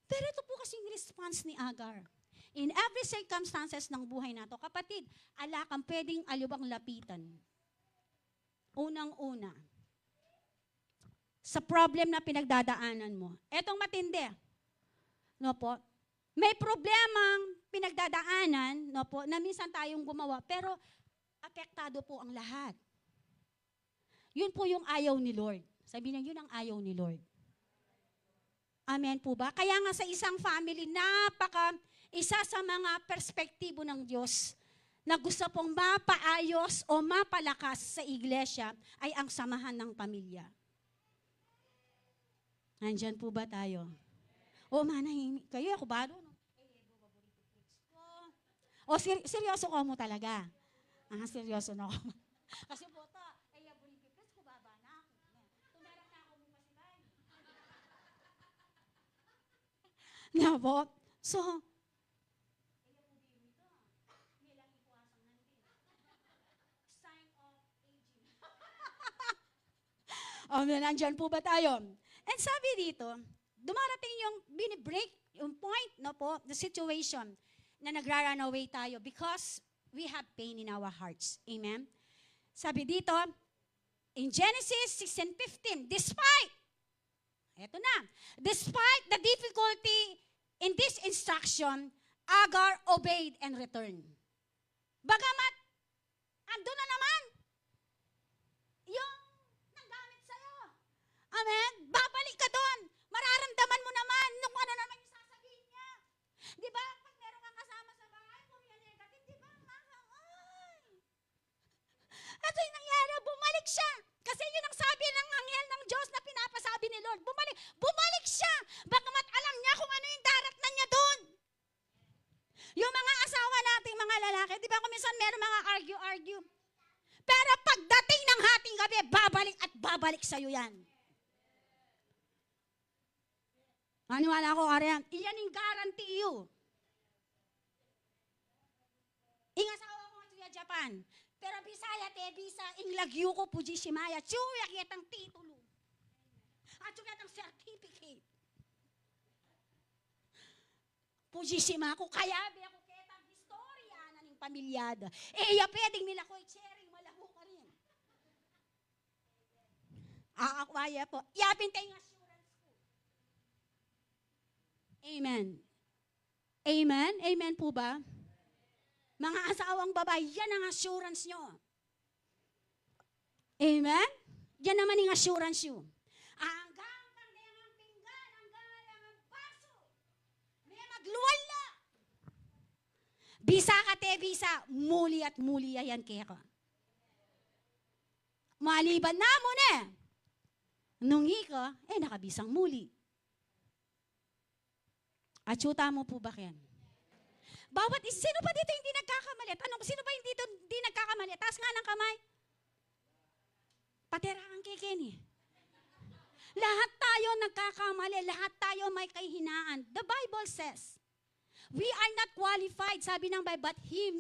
Pero ito po kasing response ni Agar. In every circumstances ng buhay nato, kapatid, ala kang pwedeng alubang lapitan. Unang-una, sa problem na pinagdadaanan mo. Etong matindi. No po? May problemang pinagdadaanan, no po, na minsan tayong gumawa, pero apektado po ang lahat. Yun po yung ayaw ni Lord. Sabihin niya, yun ang ayaw ni Lord. Amen po ba? Kaya nga sa isang family, isa sa mga perspektibo ng Diyos na gusto pong mapaayos o mapalakas sa iglesia ay ang samahan ng pamilya. Nandyan po ba tayo? O manahimik kayo, ako ba? O seryoso ko mo talaga? Seryoso na ako. Kasi po, Na po? So, nandyan po ba tayo? And sabi dito, dumarating yung binibreak, yung point, no po, the situation, na nagra-run away tayo because we have pain in our hearts. Amen? Sabi dito, in Genesis 6:15, eto na, despite the difficulty in this instruction, Agar obeyed and returned. Bagamat, ando na naman, yung nanggamit sa'yo. Amen? Babalik ka doon. Mararamdaman mo naman nung ano naman yung sasabihin niya. Di ba? Pag meron kang kasama sa bahay, pumila negative, di ba? Ito yung nangyari, bumalik siya. Kasi yun ang sabi ng anghel ng Diyos na pinapasabi ni Lord. Bumalik siya. Bagamat alam niya kung ano yung daratnan niya doon. Yung mga asawa nating mga lalaki, di ba kung minsan meron mga argue. Pero pagdating ng hating gabi, babalik at babalik sa'yo yan. Maniwala ko, Arian, iyan yung guarantee you. Ing asawa ko nga sa Japan. Pero Bisaya, Bisa, ing lagyo ko, Pujishimaya, tsuyak yatang titulo. At tsuyak yatang certificate. Pujishima ko, kaya be ako ketang historia na ng pamilyada. Iya pwedeng nila ko i-sharing, malaho ka rin. Aakwaya po. Yapin tayong assurance ko. Amen. Amen? Amen po ba? Mga asawang babae, yan ang assurance nyo. Amen? Yan naman yung assurance nyo. Hanggang ang pinggan, hanggang ang baso. May magluwala. Bisa ka te, bisa. Muli at muli yan kaya ka. Maliban na mo na. Nung ka, nakabisang muli. At syuta mo po ba yan? Sino ba dito hindi nagkakamali? Sino ba hindi nagkakamali? Taas nga ng kamay. Patera ang kikini. Lahat tayo nagkakamali. Lahat tayo may kahinaan. The Bible says, we are not qualified, sabi ng Bible, but He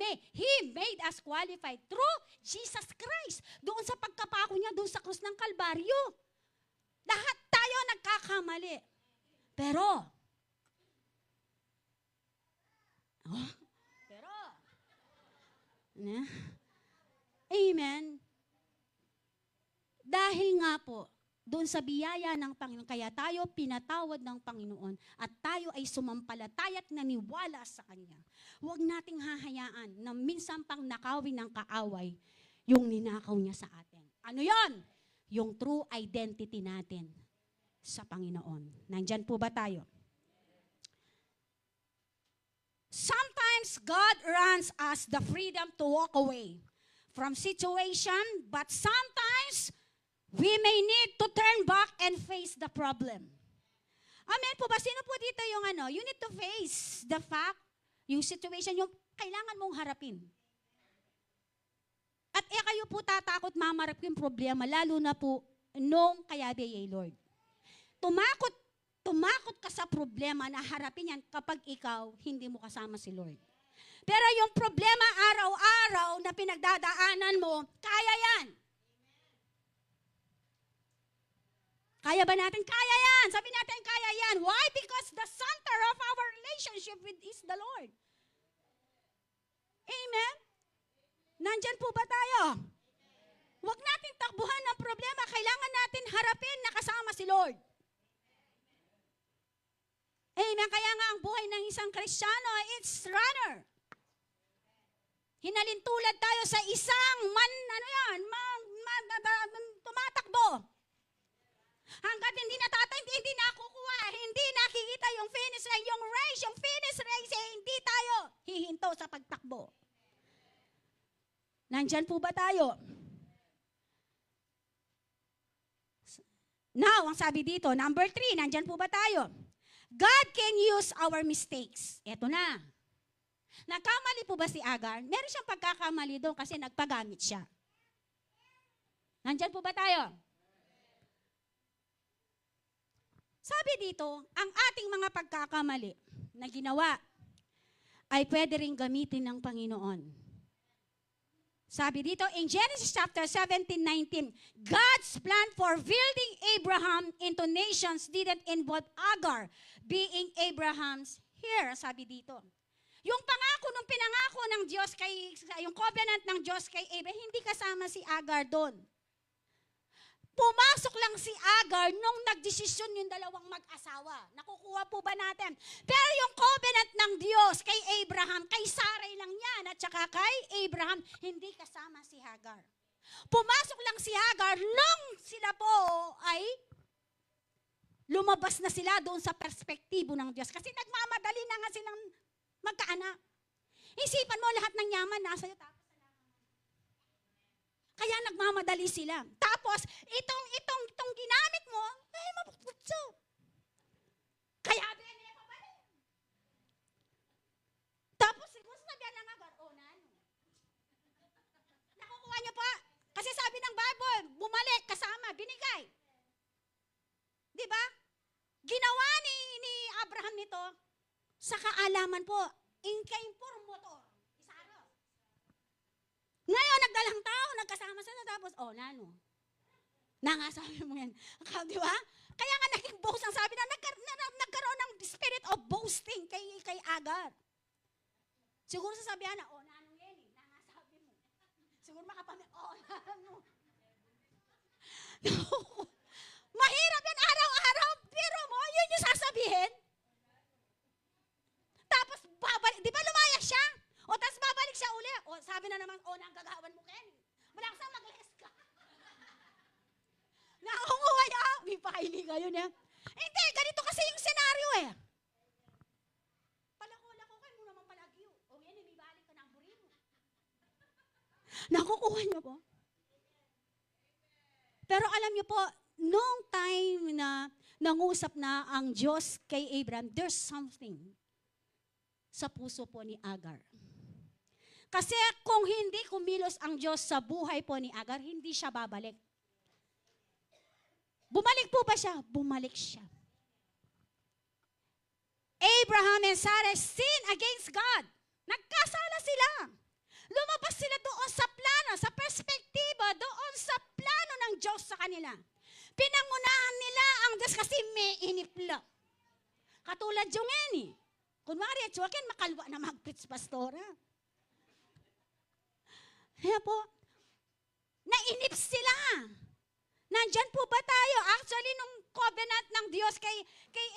made us qualified through Jesus Christ. Doon sa pagkapako niya, doon sa krus ng Kalbaryo. Lahat tayo nagkakamali. Pero, amen. Dahil nga po, doon sa biyaya ng Panginoon, kaya tayo pinatawad ng Panginoon at tayo ay sumampalataya at naniwala sa Kanya. Huwag nating hahayaan na minsan pang nakawin ng kaaway yung ninakaw niya sa atin. Ano yon? Yung true identity natin sa Panginoon. Nandyan po ba tayo? Sometimes God grants us the freedom to walk away from situation, but sometimes we may need to turn back and face the problem. Amen po ba? Sino po dito yung you need to face the fact, yung situation, yung kailangan mong harapin. At kayo po tatakot mamarap yung problema, lalo na po nung kaya Lord. Tumakot ka sa problema na harapin yan kapag ikaw hindi mo kasama si Lord. Pero yung problema araw-araw na pinagdadaanan mo, kaya yan. Kaya ba natin? Kaya yan. Sabi natin, kaya yan. Why? Because the center of our relationship with is the Lord. Amen? Nandyan po ba tayo? Huwag natin takbuhan ng problema. Kailangan natin harapin na kasama si Lord. Amen. Kaya nga ang buhay ng isang Kristiyano, it's runner. Hinalintulad tayo sa isang tumatakbo. Hanggat hindi hindi nakukuha, hindi nakikita yung finish line, yung race, yung finish race, hindi tayo hihinto sa pagtakbo. Nandyan po ba tayo? Now, ang sabi dito, number 3, nandyan po ba tayo? God can use our mistakes. Eto na. Nagkamali po ba si Agar? Meron siyang pagkakamali doon kasi nagpagamit siya. Nandyan po ba tayo? Sabi dito, ang ating mga pagkakamali na ginawa ay pwede rin gamitin ng Panginoon. Sabi dito in Genesis chapter 17:19, God's plan for building Abraham into nations didn't involve Agar being Abraham's heir. Sabi dito. Yung pangako nung pinangako ng Diyos yung covenant ng Diyos kay Abraham, hindi kasama si Agar doon. Pumasok lang si Agar nung nagdesisyon yung dalawang mag-asawa. Nakukuha po ba natin? Pero yung covenant ng Diyos kay Abraham, kay Sarai lang yan, at saka kay Abraham, hindi kasama si Hagar. Pumasok lang si Hagar nung sila po ay lumabas na sila doon sa perspektibo ng Diyos. Kasi nagmamadali na nga silang magkaanak. Isipan mo lahat ng yaman nasa iyo. Kaya nagmamadali sila. Tapos, itong ginamit mo, ay mapuputso. Kaya niya pa pala. Tapos, siguro sabihan ng Agar, nakukuha niyo pa. Kasi sabi ng Bible, bumalik, kasama, binigay. Di ba? Ginawa ni Abraham nito, sa kaalaman po, incaimpor motor. Ngayon, nagdalang tao, nagkasama sila, tapos, nangasabi mo yan. Di ba? Kaya nga naging boast ang sabi na nagkaroon ng spirit of boasting kay Agar. Siguro sasabihan na, nanong yan eh, nangasabi mo. Siguro nanong. Mahirap yan araw-araw, pero mo, yun yung sasabihin. Tapos, babalik, di ba lumayas siya? O, tapos babalik siya uli. O, sabi na naman, nanggagawan mo, Ken. Wala ka sa mag-les ka. Nakunguha niya. May pakaili kayo niya. Hindi, ganito kasi yung senaryo eh. Palako-lako kayo mo naman palagyo. O, yan, may balik ka ng burino. Nakukuha niyo po. Pero alam niyo po, noong time na nangusap na ang Diyos kay Abraham, there's something sa puso po ni Agar. Kasi kung hindi kumilos ang Diyos sa buhay po ni Agar, hindi siya babalik. Bumalik po ba siya? Bumalik siya. Abraham and Sarah sinned against God. Nagkasala sila. Lumabas sila doon sa plano, sa perspektiba, doon sa plano ng Diyos sa kanila. Pinangunahan nila ang Diyos kasi may inipla. Katulad yung yan eh. Kunwari, at suwakin, makalwa na mag-preach pastora. Kaya po, nainip sila. Nandyan po ba tayo? Actually, nung covenant ng Diyos kay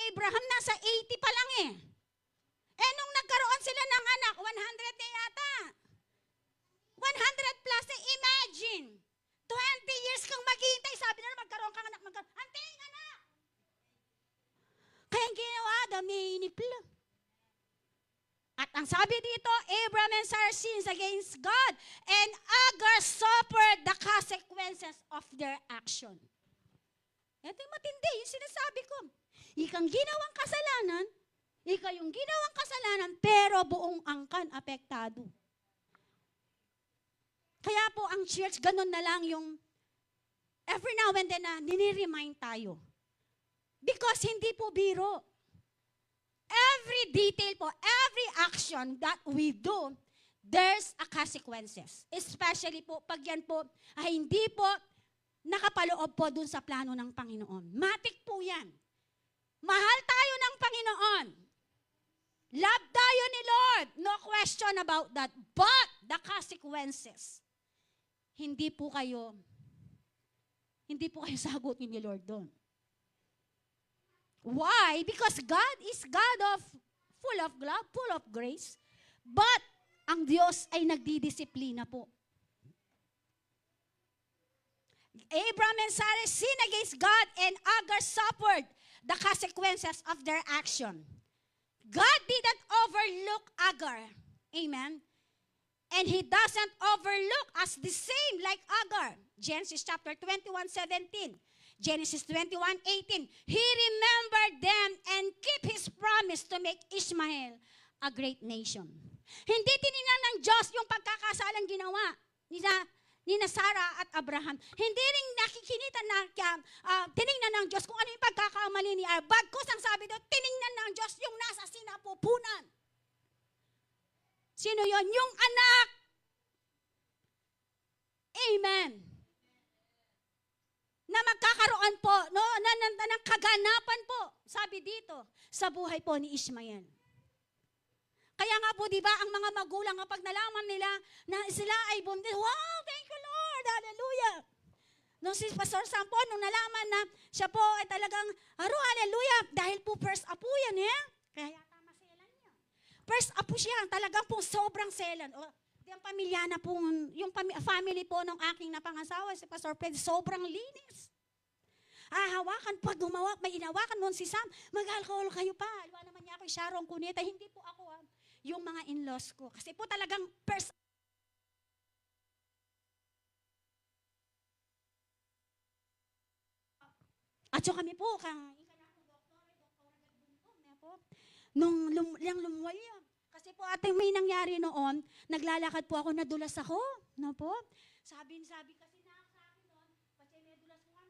Abraham, nasa 80 pa lang eh. Eh, nung nagkaroon sila ng anak, 100 na yata. 100 plus, imagine. 20 years kang maghihintay, sabi na magkaroon kang anak, anting anak. Kaya ang ginawa, nainip lang. At ang sabi dito, Abraham and Sarah sinned against God and Agar suffered the consequences of their action. Ito yung matindi, yung sinasabi ko. Ikang ginawang kasalanan, yung ginawang kasalanan, pero buong angkan apektado. Kaya po ang church, ganun na lang yung every now and then na nini-remind tayo. Because hindi po biro. Every detail po, every action that we do, there's a consequences. Especially po, pag yan po ay hindi po nakapaloob po dun sa plano ng Panginoon. Matik po yan. Mahal tayo ng Panginoon. Love tayo ni Lord. No question about that. But the consequences, hindi po kayo sagutin ni Lord doon. Why? Because God is God of full of love, full of grace. But ang Diyos ay nagdidisiplina po. Abraham and Sarah sinned against God and Agar suffered the consequences of their action. God didn't overlook Agar. Amen. And He doesn't overlook us the same like Agar. Genesis chapter 21:17. Genesis 21:18. He remembered them and keep His promise to make Ishmael a great nation. Hindi tiningnan ng Diyos yung pagkakasalang ginawa ni na Sarah at Abraham. Hindi rin nakikinita na tiningnan ng Diyos kung ano yung pagkakamali ni Abraham. Bagkus ang sabi doon, tiningnan ng Diyos yung nasa sinapupunan. Sino yon? Yung anak. Amen. Na magkakaroon po, no, ng kaganapan po, sabi dito, sa buhay po ni Ishmael. Kaya nga po, di ba, ang mga magulang, kapag nalaman nila na sila ay bumili, wow, thank you Lord, hallelujah. Nung si Pastor Sam po, nung nalaman na siya po ay talagang, hallelujah, dahil po first apo yan, kaya yata maselan niya. First apo siya, talagang po sobrang selan. Yung pamilya na po, yung family po ng aking napangasawa, si Pastor Fred, sobrang linis. Hawakan, pag gumawa, may inawakan mo si Sam, mag-alcohol kayo pa. Alwa naman niya ako, Sharon Cuneta, hindi po ako, yung mga in-laws ko. Kasi po talagang at so kami po, nung lumuwal yan. Kasi po ating may nangyari noon, naglalakad po ako, nadulas ako. No po? Sabi kasi na sa akin noon, kasi may dulas ko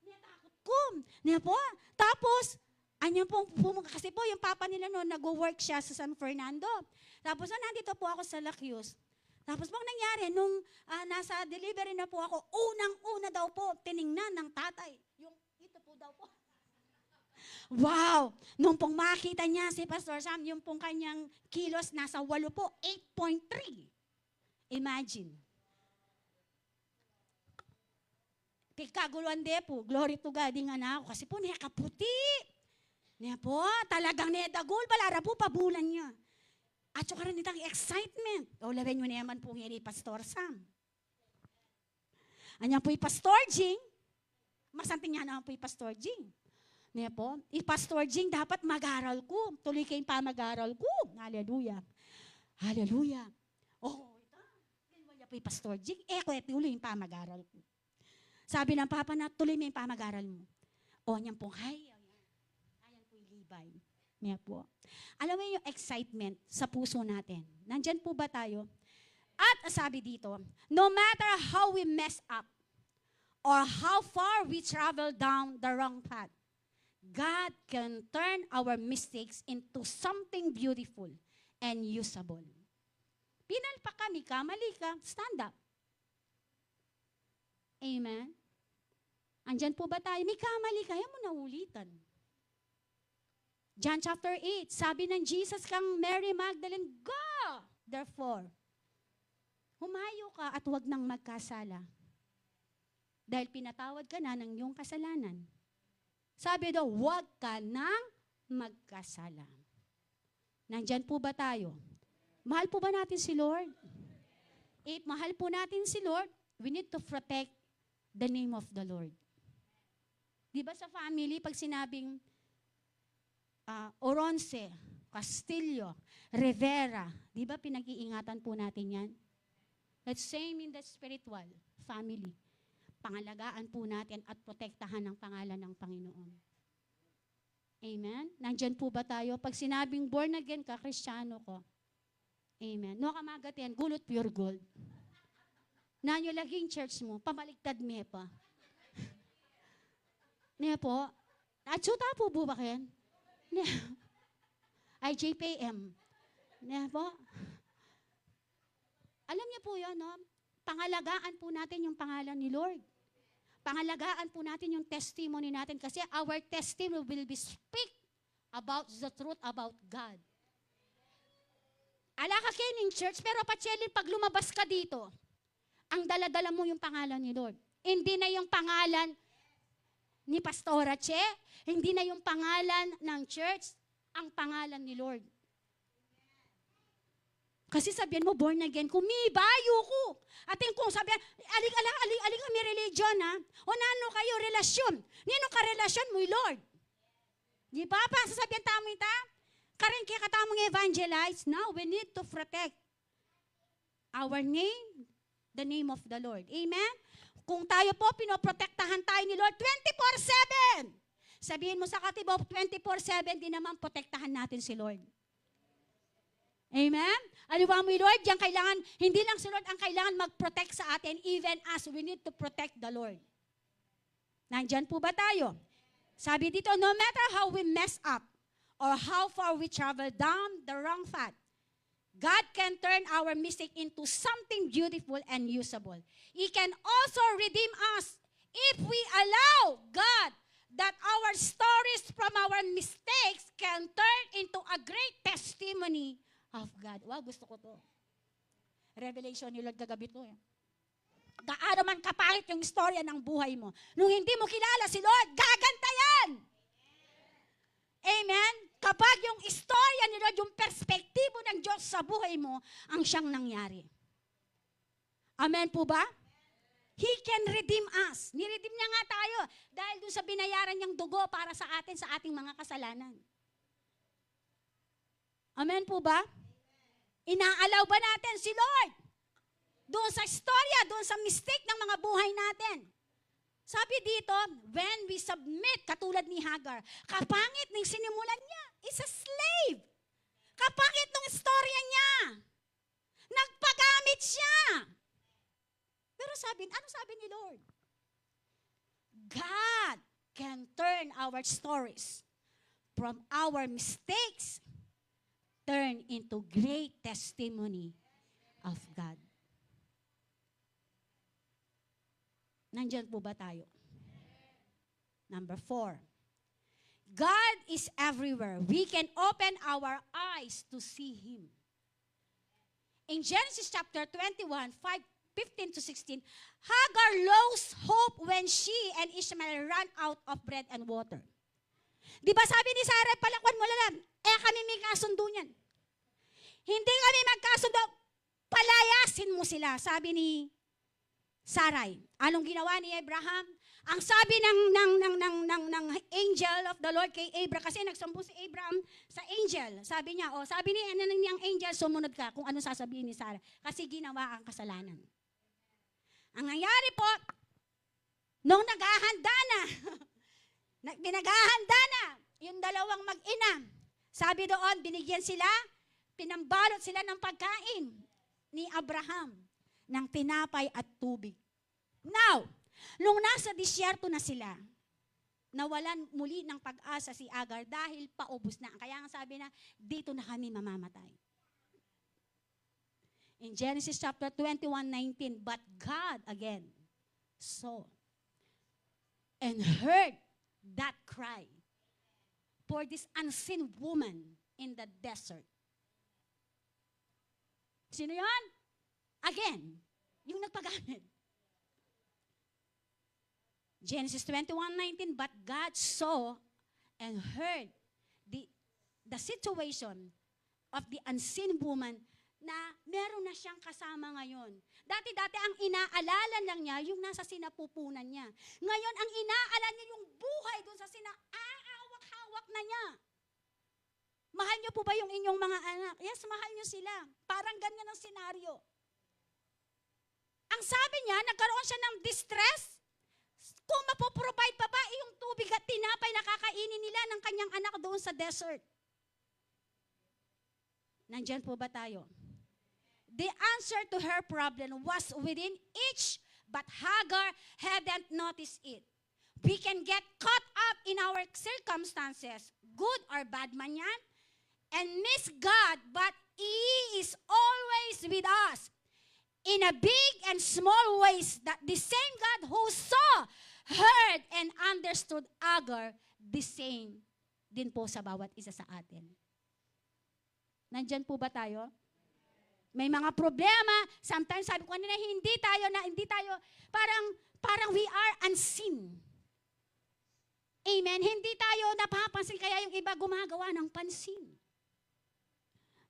natakot ko. No po? Tapos, kasi po yung papa nila noon, nag-work siya sa San Fernando. Tapos nandito po ako sa Lacius. Tapos pag nangyari, nung nasa delivery na po ako, unang-una daw po, tiningnan ng tatay. Yung ito po daw po. Wow! Nung pong makita niya si Pastor Sam, yung pong kanyang kilos, nasa 8 po, 8.3. Imagine. Kaguluan de po, glory to God, nga na ako. Kasi po, niya kaputi. Niya po, talagang nedagol, balara po, pabulan niya. At saka rin itang excitement. O, lawen nyo naman po nga ni Pastor Sam. Anya po yung Pastor Jing. Masanting niya naman po yung Pastor Jing. Niya po, Pastor Jing, dapat mag-aral ko. Tuloy kayong pa mag-aral ko. Hallelujah. Hallelujah. Oh, ito. Wala po yung Pastor Jing. Ko, tuloy yung pa mag-aral ko. Sabi ng Papa na, tuloy mo yung pa mag-aral mo. O, niyan po, ayan po yung libay. Niya po. Alam mo yung excitement sa puso natin. Nandyan po ba tayo? At sabi dito, no matter how we mess up or how far we travel down the wrong path, God can turn our mistakes into something beautiful and usable. Pinalpa kami ka, mali ka, stand up. Amen? Andyan po ba tayo? May kamali kaya mo na ulitan. John chapter 8, sabi ng Jesus kang Mary Magdalene, go! Therefore, humayo ka at huwag nang magkasala. Dahil pinatawad ka na ng iyong kasalanan. Sabi daw, huwag ka nang magkasala. Nandyan po ba tayo? Mahal po ba natin si Lord? If mahal po natin si Lord, we need to protect the name of the Lord. Di ba sa family, pag sinabing Oronce, Castillo, Rivera, di ba pinag-iingatan po natin yan? Let's same in the spiritual family. Pangalagaan po natin at protektahan ang pangalan ng Panginoon. Amen? Nandyan po ba tayo? Pag sinabing born again ka, Kristiyano ko. Amen. No kamagat yan, gulot pure gold. Nanyo laging church mo, pamaligtad me pa. Niya po, atsuta po ba kayan? Ay, JPM. Niya po. Alam niyo po yun, no? Pangalagaan po natin yung pangalan ni Lord. Pangalagaan po natin yung testimony natin kasi our testimony will be speak about the truth about God. Ala ka kayo ng church, pero patsyelin pag lumabas ka dito, ang daladala mo yung pangalan ni Lord. Hindi na yung pangalan ni Pastora Che, hindi na yung pangalan ng church, ang pangalan ni Lord. Kasi sabihin mo, born again, kumibayo ko. At kung sabihin, aling kami religion, ha? O nano kayo, relasyon. Nino ka relasyon mo, Lord? Di ba? Pa, sasabihin tamo ita, karin kaya katamong evangelize. Now, we need to protect our name, the name of the Lord. Amen? Kung tayo po, pinoprotektahan tayo ni Lord 24/7. Sabihin mo sa katibaw, 24/7, di naman protektahan natin si Lord. Amen? Aliwa mo, Lord, yan kailangan, hindi lang si Lord ang kailangan mag-protect sa atin, even us, we need to protect the Lord. Nandyan po ba tayo? Sabi dito, no matter how we mess up, or how far we travel down the wrong path, God can turn our mistake into something beautiful and usable. He can also redeem us if we allow God that our stories from our mistakes can turn into a great testimony of God. Wow, gusto ko to. Revelation ni Lord kagabi to. Gaano man kapangit yung istorya ng buhay mo. Nung hindi mo kilala si Lord, gaganda yan! Amen? Kapag yung istorya ni Lord, yung perspektibo ng Diyos sa buhay mo, ang siyang nangyari. Amen po ba? He can redeem us. Niredeem niya nga tayo dahil dun sa binayaran niyang dugo para sa atin, sa ating mga kasalanan. Amen po ba? Inaalaw ba natin si Lord? Doon sa istorya, doon sa mistake ng mga buhay natin. Sabi dito, when we submit, katulad ni Hagar, kapangit ng sinimulan niya, is a slave. Kapangit ng istorya niya. Nagpagamit siya. Pero ano sabi ni Lord? God can turn our stories from our mistakes turn into great testimony of God. Nandyan po ba tayo? Number 4. God is everywhere. We can open our eyes to see Him. In Genesis chapter 21, 15 to 16, Hagar lost hope when she and Ishmael ran out of bread and water. Di ba sabi ni Sarah, palakwan mo lang, kami may kasundo niyan. Hindi kami magkasundo, palayasin mo sila, sabi ni Sarai. Anong ginawa ni Abraham? Ang sabi ng angel of the Lord kay Abraham, kasi nagsumbo si Abraham sa angel. Sabi niya, sabi niyang angel, sumunod ka kung ano sasabihin ni Sarah. Kasi ginawa ang kasalanan. Ang nangyari po, nung naghahanda na, pinaghahanda na, yung dalawang mag-ina, sabi doon, binigyan sila, pinambalot sila ng pagkain ni Abraham ng tinapay at tubig. Now, nung nasa disyerto na sila, nawalan muli ng pag-asa si Agar dahil paubos na. Kaya nga sabi na, dito na kami mamamatay. In Genesis chapter 21:19, but God again saw and heard that cry for this unseen woman in the desert. Sino yan? Again, yung nagpagamit. Genesis 21:19, but God saw and heard the situation of the unseen woman na meron na siyang kasama ngayon. Dati-dati ang inaalala lang niya yung nasa sinapupunan niya. Ngayon, ang inaalala niya yung buhay doon sa hawak na niya. Mahal niyo po ba yung inyong mga anak? Yes, mahal niyo sila. Parang ganyan ang senaryo. Ang sabi niya, nagkaroon siya ng distress. Kung mapoprovide pa ba yung tubig at tinapay na kakainin nila ng kanyang anak doon sa desert. Nandyan po ba tayo? The answer to her problem was within each, but Hagar hadn't noticed it. We can get caught up in our circumstances, good or bad man yan, and miss God, but He is always with us. In a big and small ways, that the same God who saw, heard, and understood Agar, the same din po sa bawat isa sa atin. Nandyan po ba tayo? May mga problema, sometimes sabi ko kanina, hindi tayo, parang we are unseen. Amen? Hindi tayo napapansin, kaya yung iba gumagawa ng pansin.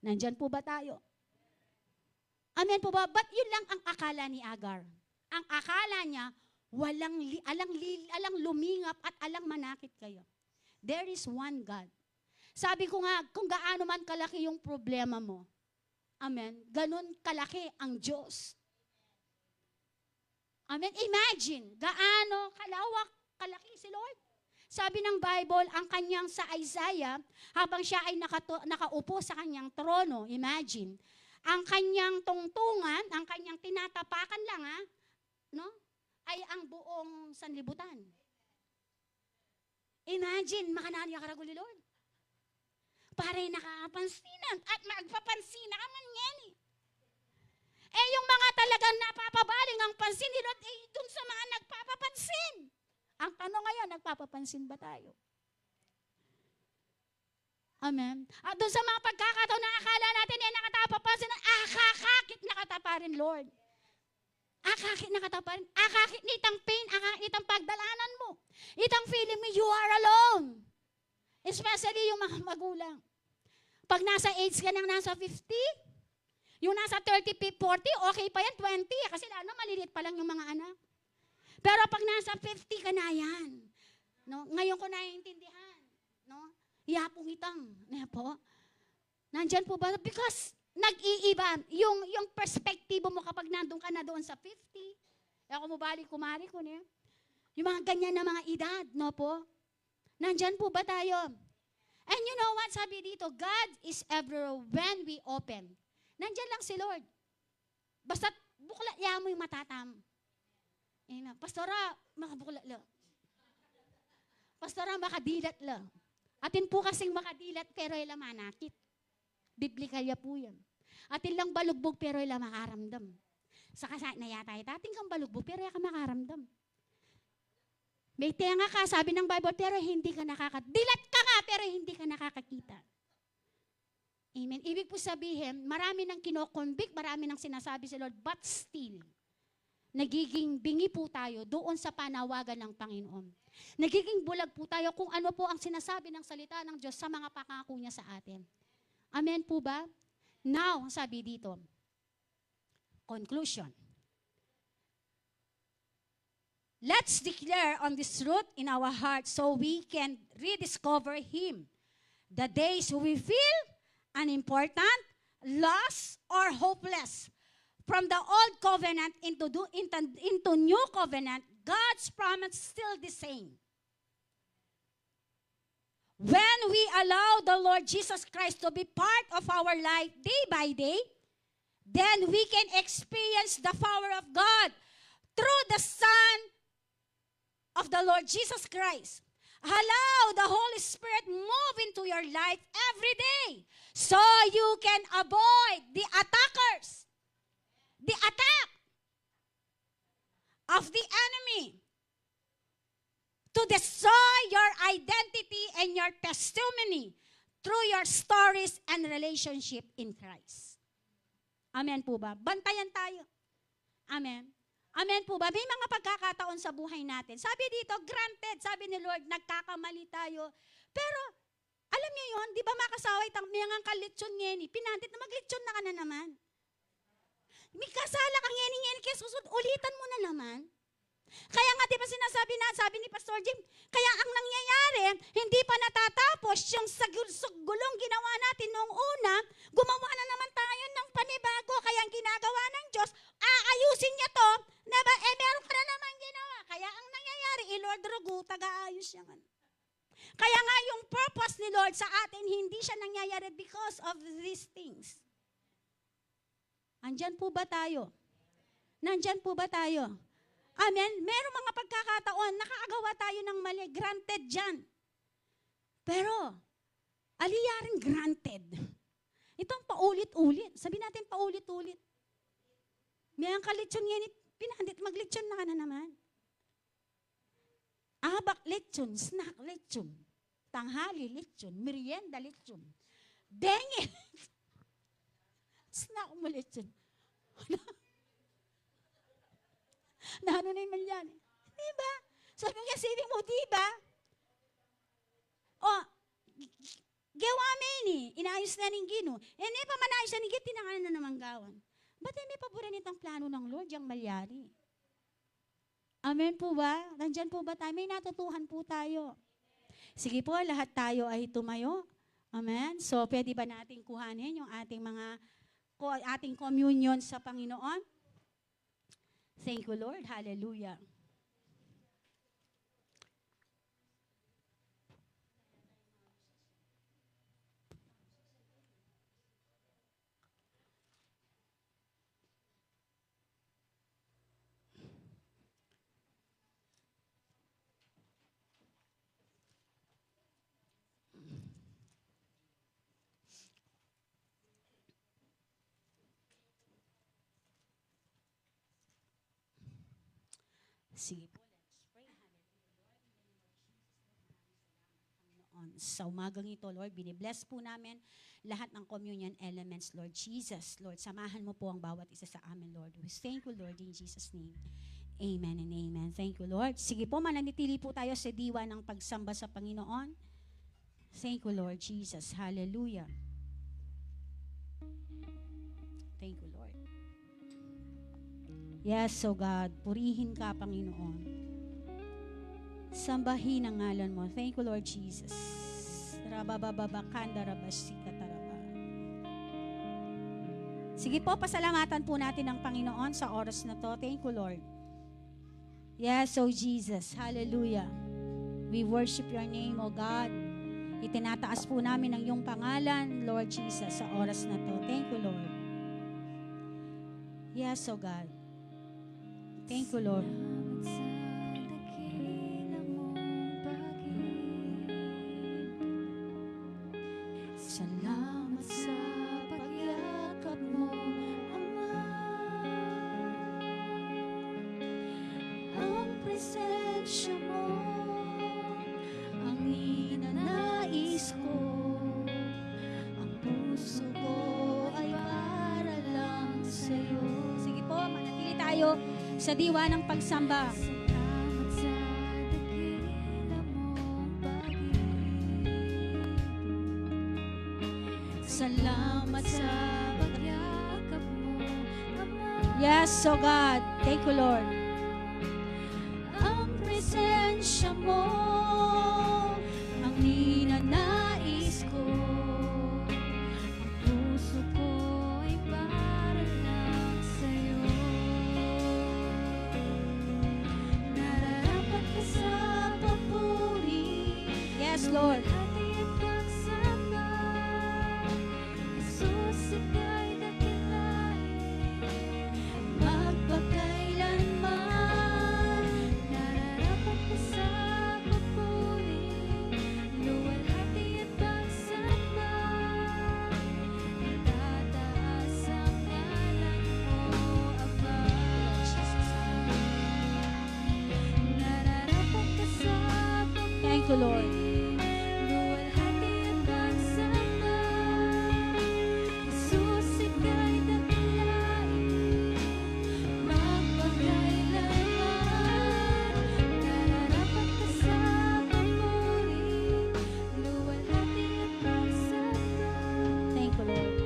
Nandyan po ba tayo? Amen po ba? But yun lang ang akala ni Agar. Ang akala niya, alang lumingap at alang manakit kayo. There is one God. Sabi ko nga, kung gaano man kalaki yung problema mo, amen, ganun kalaki ang Diyos. Amen. Imagine, gaano kalaki si Lord. Sabi ng Bible, ang kanyang sa Isaiah, habang siya ay nakaupo sa kanyang trono, imagine, ang kanyang tungtungan, ang kanyang tinatapakan lang, no? Ay ang buong sanlibutan. Imagine, makananya ka raguli, Lord. Parang nakapansinan at magpapansin na man yan eh. Eh yung mga talagang napapabaling ang pansin ni Lord, eh dun sa mga nagpapapansin. Ang tanong ngayon, nagpapapansin ba tayo? Amen. At dun sa mga pagkakataon na akala natin eh nakatapapansin, akakakit nakatapa rin, Lord. Akakit nakatapa rin. Akakit itang pain, akakit itang pagdalanan mo. Itang feeling mo, you are alone. Especially yung mga magulang. Pag nasa age ka nang nasa 50, yung nasa 30, 40, okay pa yan, 20. Kasi lalo, maliliit pa lang yung mga anak. Pero pag nasa 50 ka na yan, no? Ngayon ko naiintindihan. No? Yapong itang. Po. Nandyan po ba? Because nag-iiba. Yung perspektibo mo kapag nandun ka na doon sa 50. Ako mo balik, kumari ko niya. Yung mga ganyan na mga edad, no po? Nandyan po ba tayo? And you know what? Sabi dito, God is everywhere when we open. Nandyan lang si Lord. Basta bukla mo yung matatam. Pastora, makabukla lang. Pastora, makadilat lang. Atin po kasing makadilat pero ila manakit. Biblikal po yan. Atin lang balugbog pero ila makaramdam. Sa kasay na yata, atin kang balugbog pero ila makaramdam. May tenga ka, sabi ng Bible, pero hindi ka dilat ka nga, pero hindi ka nakakakita. Amen. Ibig po sabihin, marami nang kinokonvict, marami nang sinasabi si Lord, but still, nagiging bingi po tayo doon sa panawagan ng Panginoon. Nagiging bulag po tayo kung ano po ang sinasabi ng salita ng Diyos sa mga pangako niya sa atin. Amen po ba? Now, sabi dito, conclusion. Let's declare on this truth in our hearts so we can rediscover Him. The days we feel unimportant, lost, or hopeless. From the old covenant into new covenant, God's promise is still the same. When we allow the Lord Jesus Christ to be part of our life day by day, then we can experience the power of God through the Son of the Lord Jesus Christ. Allow the Holy Spirit move into your life every day so you can avoid the attackers, the attack of the enemy to destroy your identity and your testimony through your stories and relationship in Christ. Amen po ba? Bantayan tayo. Amen. Amen po ba? May mga pagkakataon sa buhay natin. Sabi dito, granted, sabi ni Lord, nagkakamali tayo. Pero, alam niyo yun, di ba makasaway tang mga kalitsyon ngeni, pinantit na maglitsyon na ka na naman. May kasala kang ngeni-ngeni, kaya susud, ulitan mo na naman. Kaya nga, di ba sinasabi na, sabi ni Pastor Jim, kaya ang nangyayari, hindi pa natatapos yung gulong ginawa natin noong una, gumawa na naman tayo ng panibago, kaya ang ginagawa ng Diyos, aayusin niya to, na ba, meron ka na naman ginawa. Kaya ang nangyayari, Lord Rugo, taga-ayos siya nga. Kaya nga yung purpose ni Lord sa atin, hindi siya nangyayari because of these things. Andyan po ba tayo? Nandyan po ba tayo? Amen? Merong mga pagkakataon, nakakagawa tayo ng mali, granted dyan. Pero, aliyaring granted. Itong paulit-ulit. Sabi natin paulit-ulit. May ang kalitsyon ngayon, pinandit, maglitsyon na ka na naman. Abak litsyon, snack litsyon, tanghali litsyon, merienda litsyon, dengue. Snack mo litsyon. Ano na naman yan? Diba? Sabi nga, sabi mo, diba? O, gawa ni, inayos na ning Gino. Hindi pa manayos na ning Gino, tinangalan na naman gawan. Ba't hindi pa pura nitong plano ng Lord, yung malyari? Amen po ba? Nandyan po ba tayo? May natutuhan po tayo. Sige po, lahat tayo ay tumayo. Amen? So, pwede ba natin kuhanin yung ating communion sa Panginoon? Thank you, Lord. Hallelujah. Sige po, let's pray. Hallelujah. Sa umagang ito, Lord, binibless po namin lahat ng communion elements, Lord Jesus. Lord, samahan mo po ang bawat isa sa amin, Lord. We thank you, Lord, in Jesus' name. Amen and amen. Thank you, Lord. Sige po, mananitili po tayo sa diwa ng pagsamba sa Panginoon. Thank you, Lord Jesus. Hallelujah. Thank you, Lord. Yes, so God, purihin ka, Panginoon. Sambahin ang ngalan mo. Thank you, Lord Jesus. Sige po, pasalamatan po natin ang Panginoon sa oras na to. Thank you, Lord. Yes, so Jesus. Hallelujah. We worship your name, O God. Itinataas po namin ang iyong pangalan, Lord Jesus, sa oras na to. Thank you, Lord. Yes, O God. Thank you, Lord. Salamat sa pagyakap mo, Ama. Ang presensya mo, ang ninanais ko. Ang puso ko ay para lang sa'yo. Sige po, manatili tayo sa diwa ng pagsamba. Salamat sa dakila mong pag-ibig. Salamat sa pagyakap mo, Ama. Yes, so God. Thank you, Lord. Ang presensya mo, ang ninanais ko. Ang puso ko ay para lang sa'yo. Nararapat ka sa papuri. Yes, Lord. Thank you, Lord. Thank you, Lord.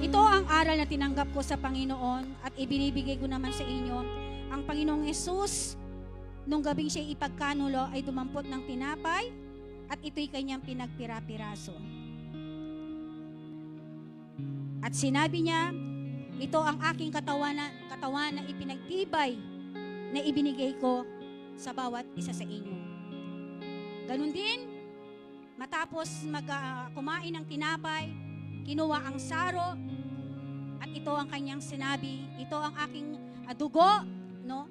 Ito ang aral na tinanggap ko sa Panginoon at ibinibigay ko naman sa inyo. Ang Panginoong Yesus, nung gabing siya ipagkanulo, ay dumampot ng tinapay at ito'y kanyang pinagpira-piraso. At sinabi niya, ito ang aking katawan na ipinagtibay na ibinigay ko sa bawat isa sa inyo. Ganun din, matapos kumain ng tinapay, kinuha ang saro, at ito ang kanyang sinabi, ito ang aking dugo, no,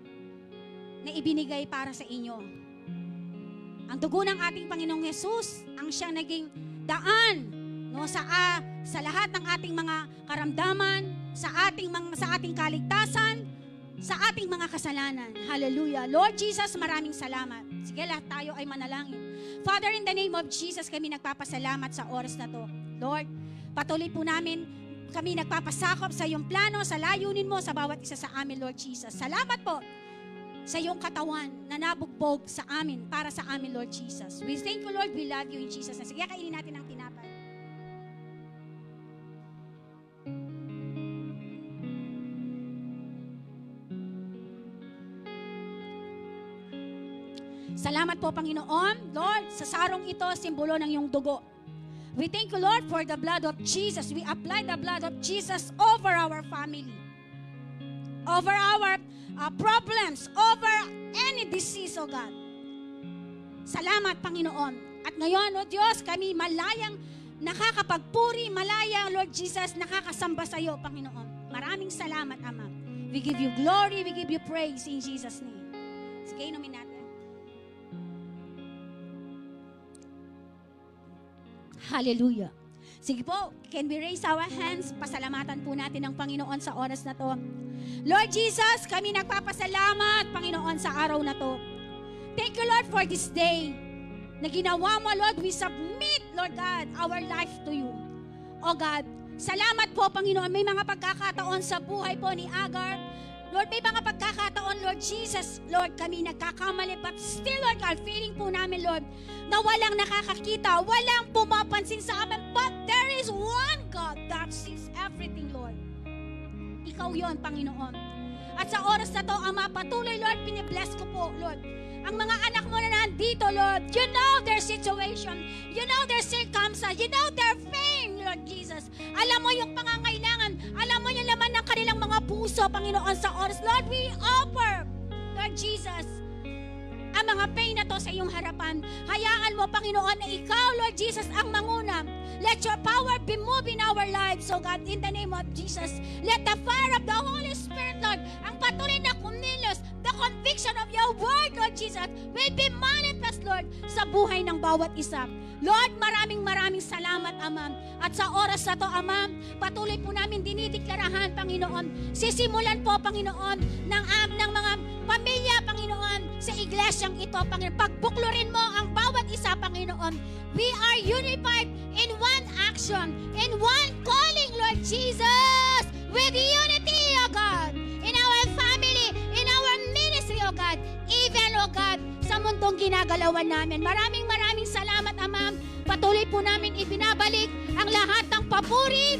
na ibinigay para sa inyo. Ang dugo ng ating Panginoong Yesus, ang siyang naging daan, no, sa lahat ng ating mga karamdaman, sa ating kaligtasan, sa ating mga kasalanan. Hallelujah. Lord Jesus, maraming salamat. Sige, lahat tayo ay manalangin. Father, in the name of Jesus, kami nagpapasalamat sa oras na to. Lord, patuloy po namin kami nagpapasakop sa iyong plano, sa layunin mo sa bawat isa sa amin, Lord Jesus. Salamat po sa iyong katawan na nabugbog sa amin, para sa amin, Lord Jesus. We thank you, Lord. We love you in Jesus. Sige, kainin natin ang tinapay. Salamat po, Panginoon. Lord, sa sarong ito, simbolo ng iyong dugo. We thank you, Lord, for the blood of Jesus. We apply the blood of Jesus over our family, over our problems, over any disease, O God. Salamat, Panginoon. At ngayon, O Diyos, kami malayang nakakapagpuri, malayang, Lord Jesus, nakakasamba sa iyo, Panginoon. Maraming salamat, Ama. We give you glory, we give you praise in Jesus' name. Sige, inumin natin. Hallelujah. Sige po, can we raise our hands? Pasalamatan po natin ang Panginoon sa oras na to. Lord Jesus, kami nagpapasalamat, Panginoon, sa araw na to. Thank you, Lord, for this day na ginawa mo, Lord. We submit, Lord God, our life to you. O God, salamat po, Panginoon. May mga pagkakataon sa buhay po ni Agar. Lord, may mga pagkakataon, Lord Jesus, Lord, kami nagkakamali, but still, Lord God, feeling po namin, Lord, na walang nakakakita, walang pumapansin sa amin, but there is one God that sees everything, Lord. Ikaw yon, Panginoon. At sa oras na to, Ama, patuloy, Lord, pinibless ko po, Lord, ang mga anak mo na nandito, Lord. You know their situation. You know their circumstance. You know their pain, Lord Jesus. Alam mo yung pangangailangan. Alam mo yung laman ng kanilang mga puso, Panginoon, sa oras. Lord, we offer, Lord Jesus, ang mga pain na to sa iyong harapan. Hayaan mo, Panginoon, na ikaw, Lord Jesus, ang manguna. Let your power be moved in our lives, so God, in the name of Jesus. Let the fire of the Holy Spirit, Lord, ang patuloy na kumilos, the conviction of your word, Lord Jesus, will be manifest, Lord, sa buhay ng bawat isa. Lord, maraming salamat, Ama. At sa oras na to, Ama, patuloy po namin dinideklarahan, Panginoon. Sisimulan po, Panginoon, ng mga pamilya, Panginoon, sa iglesyang ito, Panginoon. Pagbuklurin mo ang bawat isa, Panginoon. We are unified in one action, in one calling, Lord Jesus, with unity, O God, in our family, in our ministry, O God, even, O God, sa mundong ginagalawan namin. Maraming salamat, Ama. Patuloy po namin ibinabalik ang lahat ng papuri,